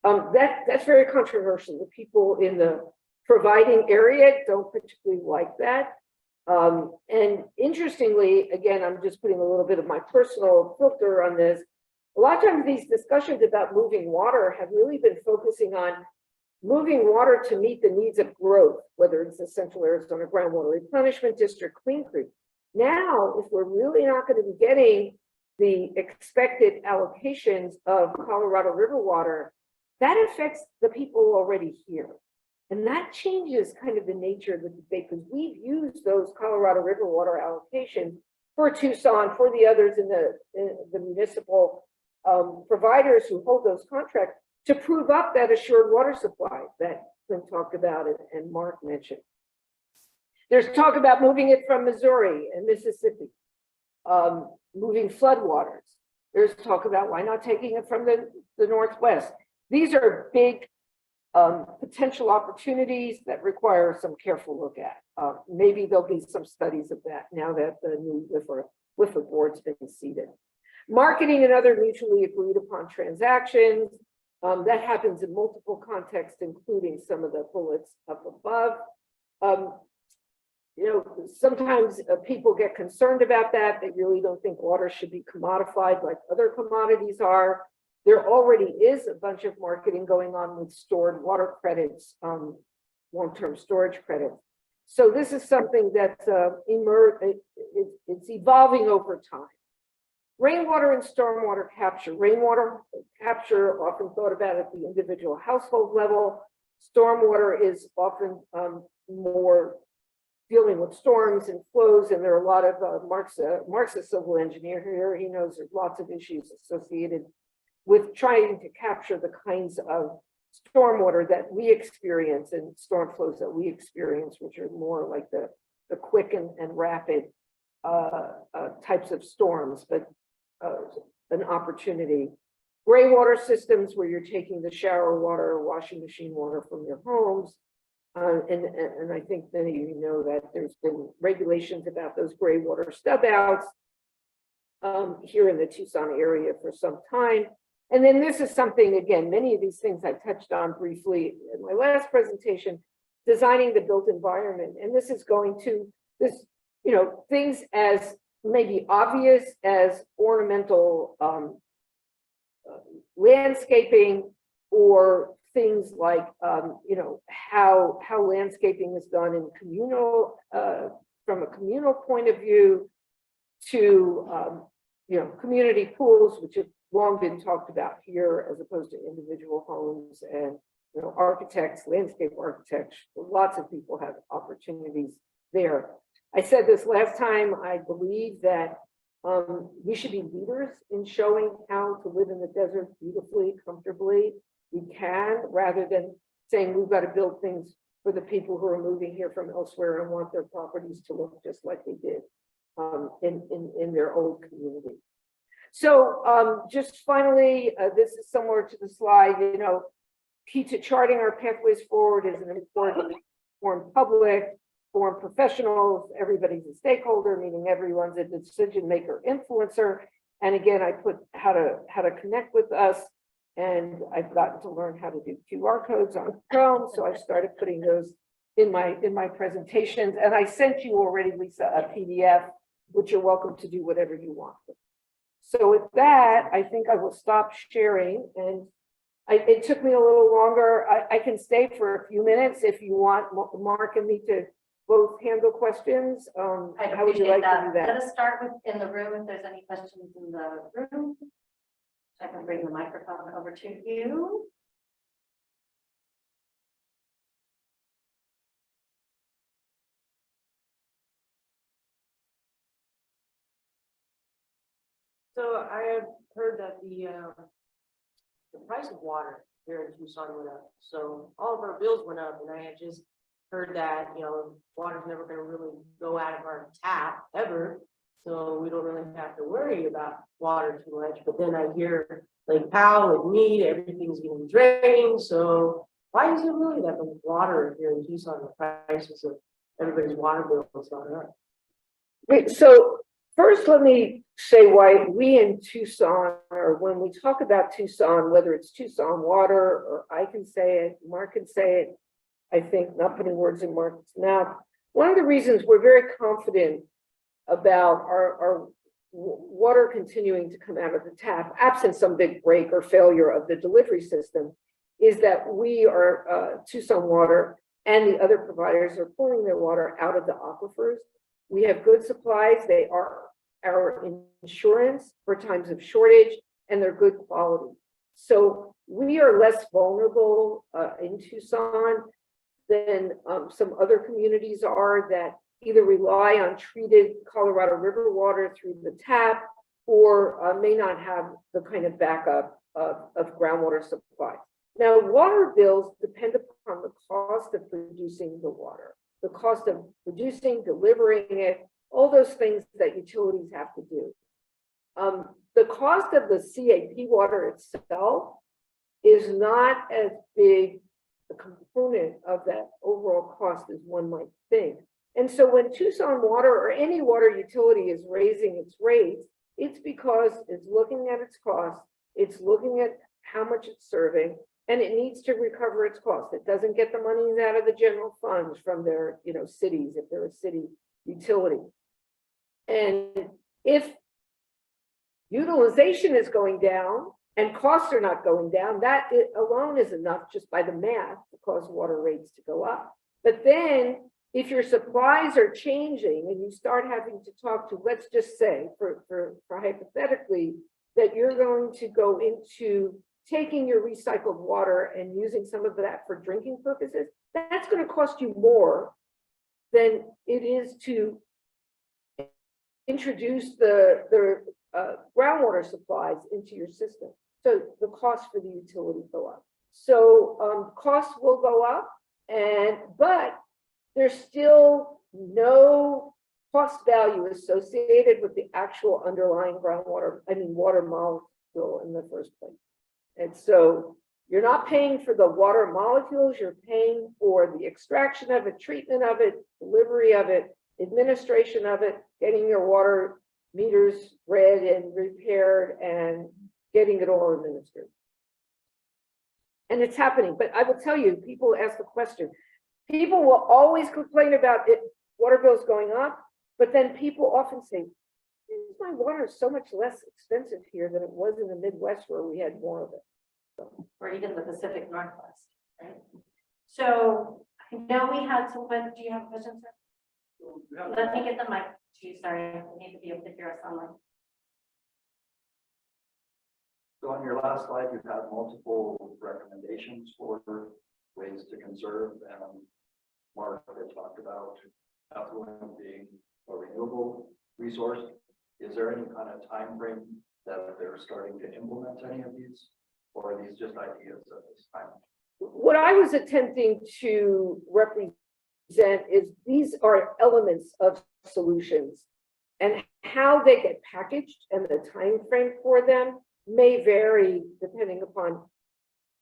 That's very controversial. The people in the providing area don't particularly like that. And interestingly, again, I'm just putting a little bit of my personal filter on this. A lot of times these discussions about moving water have really been focusing on moving water to meet the needs of growth, whether it's the Central Arizona Groundwater Replenishment District, Queen Creek. Now, if we're really not going to be getting the expected allocations of Colorado River water, that affects the people already here. And that changes kind of the nature of the debate, because we've used those Colorado River water allocations for Tucson, for the others in the municipal providers who hold those contracts to prove up that assured water supply that Clint talked about and Mark mentioned. There's talk about moving it from Missouri and Mississippi, moving floodwaters. There's talk about why not taking it from the Northwest. These are big potential opportunities that require some careful look at. Maybe there'll be some studies of that now that the new WIFA board's been seated. Marketing and other mutually agreed upon transactions. That happens in multiple contexts, including some of the bullets up above. Sometimes people get concerned about that. They really don't think water should be commodified like other commodities are. There already is a bunch of marketing going on with stored water credits, long-term storage credits. So this is something that's it's evolving over time. Rainwater and stormwater capture. Rainwater capture often thought about at the individual household level. Stormwater is often more dealing with storms and flows, and there are a lot of Mark's a civil engineer here. He knows there's lots of issues associated with trying to capture the kinds of stormwater that we experience and storm flows that we experience, which are more like the quick and rapid types of storms, but an opportunity. Gray water systems where you're taking the shower water or washing machine water from your homes. And I think many of you know that there's been regulations about those gray water stub outs here in the Tucson area for some time. And then this is something, again, many of these things I touched on briefly in my last presentation, designing the built environment. And this is going to, things as maybe obvious as ornamental landscaping, or things like, how landscaping is done in communal, from a communal point of view, to, community pools, which have long been talked about here, as opposed to individual homes, and, architects, landscape architects, lots of people have opportunities there. I said this last time, I believe that we should be leaders in showing how to live in the desert beautifully, comfortably. We can, rather than saying we've got to build things for the people who are moving here from elsewhere and want their properties to look just like they did in their old community. So just finally, this is similar to the slide, key to charting our pathways forward is an important informed public, informed professionals, everybody's a stakeholder, meaning everyone's a decision maker, influencer. And again, I put how to connect with us, and I've gotten to learn how to do QR codes on Chrome, so I started putting those in my presentations. And I sent you already, Lisa, a PDF, which you're welcome to do whatever you want. So with that, I think I will stop sharing, and it took me a little longer. I can stay for a few minutes if you want Mark and me to both handle questions. I'd How would you appreciate like to do that. that? Let us start with in the room, if there's any questions in the room. I can bring the microphone over to you. So I have heard that the price of water here in Tucson went up. So all of our bills went up, and I had just heard that, water's never gonna really go out of our tap ever. So we don't really have to worry about water too much. But then I hear like Powell and Mead, everything's getting drained. So why is it really that the water here in Tucson, the prices of everybody's water bill has gone up? Wait, so first, let me say why we in Tucson, or when we talk about Tucson, whether it's Tucson Water, or I can say it, Mark can say it, I think, not putting words in Mark's mouth. One of the reasons we're very confident about our water continuing to come out of the tap, absent some big break or failure of the delivery system, is that we are, Tucson Water and the other providers are pulling their water out of the aquifers. We have good supplies. They are our insurance for times of shortage, and they're good quality. So we are less vulnerable in Tucson than some other communities are that either rely on treated Colorado River water through the tap, or may not have the kind of backup of groundwater supply. Now, water bills depend upon the cost of producing the water, the cost of producing, delivering it, all those things that utilities have to do. The cost of the CAP water itself is not as big a component of that overall cost as one might think. And so when Tucson Water or any water utility is raising its rates, it's because it's looking at its cost, it's looking at how much it's serving, and it needs to recover its cost. It doesn't get the money out of the general funds from their, cities, if they're a city utility. And if utilization is going down and costs are not going down, that alone is enough just by the math to cause water rates to go up. But then if your supplies are changing and you start having to talk to, let's just say for hypothetically, that you're going to go into taking your recycled water and using some of that for drinking purposes, that's going to cost you more than it is to introduce the groundwater supplies into your system. So the cost for the utility go up. So costs will go up, but there's still no cost value associated with the actual underlying water molecule in the first place. And so you're not paying for the water molecules, you're paying for the extraction of it, treatment of it, delivery of it, administration of it, getting your water meters read and repaired, and getting it all administered. And it's happening. But I will tell you, people ask the question. People will always complain about it, water bills going up, but then people often say, my water is so much less expensive here than it was in the Midwest where we had more of it. So, Or even the Pacific Northwest, right? So I know we had some, but do you have questions, sir? Let me get the mic to you, sorry, I need to be able to hear us online. So on your last slide, you have multiple recommendations for ways to conserve, and Mark had talked about effluent being a renewable resource. Is there any kind of time frame that they're starting to implement any of these, or are these just ideas at this time? what I was attempting to represent is these are elements of solutions, and how they get packaged and the time frame for them may vary depending upon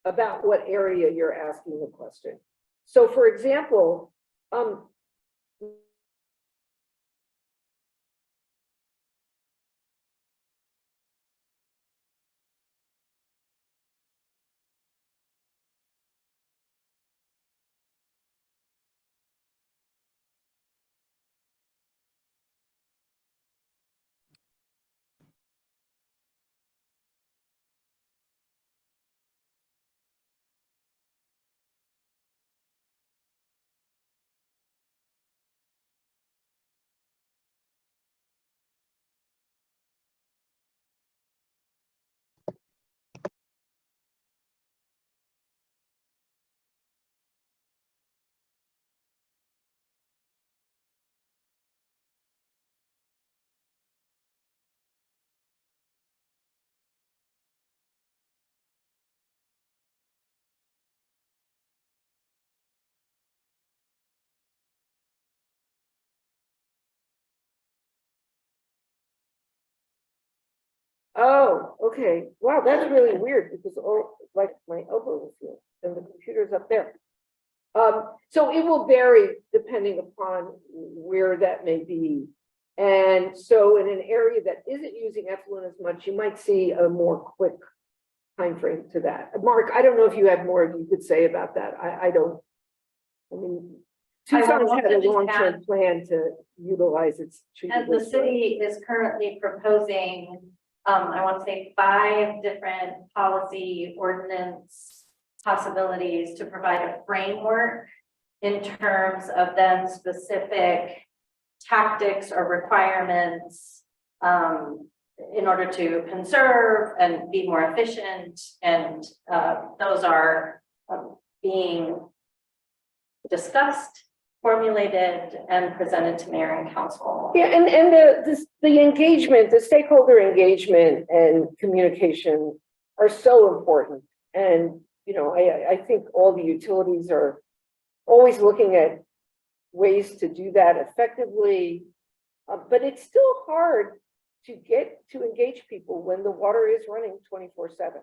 about what area you're asking the question. So for example, oh, okay. Wow, that's really weird because like my elbow was here and the computer's up there. So it will vary depending upon where that may be. And so in an area that isn't using effluent as much, you might see a more quick time frame to that. Mark, I don't know if you have more you could say about that. I don't. I mean, Tucson's had a long-term plan to utilize its treated And the wastewater. city is currently proposing, I want to say 5 different policy ordinance possibilities to provide a framework in terms of then specific tactics or requirements in order to conserve and be more efficient. And those are being discussed, formulated, and presented to mayor and council. Yeah, and the engagement, the stakeholder engagement and communication are so important. And, you know, I think all the utilities are always looking at ways to do that effectively. But it's still hard to get to engage people when the water is running 24/7,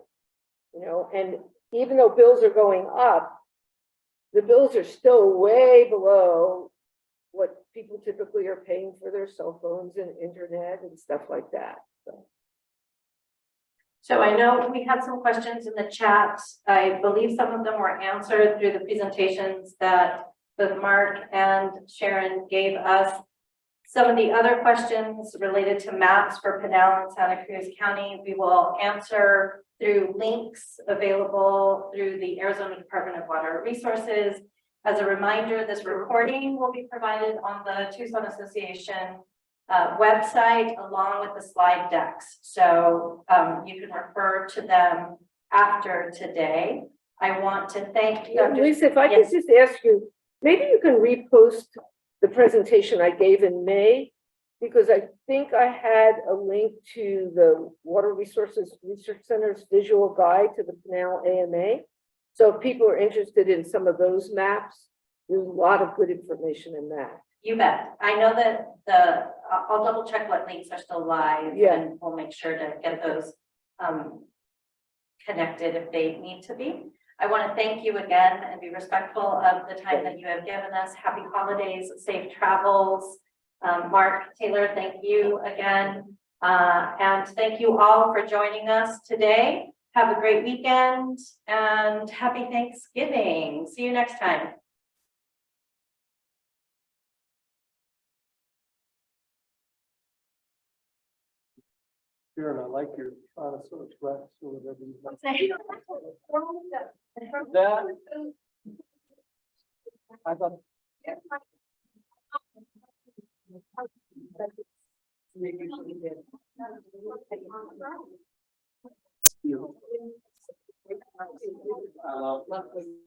you know, and even though bills are going up, the bills are still way below what people typically are paying for their cell phones and internet and stuff like that. So I know we had some questions in the chat. I believe some of them were answered through the presentations that both Mark and Sharon gave us. Some of the other questions related to maps for Pinal and Santa Cruz County, we will answer through links available through the Arizona Department of Water Resources. As a reminder, this recording will be provided on the Tucson Association website along with the slide decks. So you can refer to them after today. I want to thank Dr. Lisa, if I could just ask you, maybe you can repost the presentation I gave in May, because I think I had a link to the Water Resources Research Center's visual guide to the Pinal AMA. So if people are interested in some of those maps, there's a lot of good information in that. You bet. I know that I'll double check what links are still live. Yeah. And we'll make sure to get those connected if they need to be. I want to thank you again and be respectful of the time that you have given us. Happy holidays, safe travels. Mark, Taylor, thank you again. And thank you all for joining us today. Have a great weekend and happy Thanksgiving. See you next time. Sharon, I like your connoisseur dress or whatever you like. That That, I thought.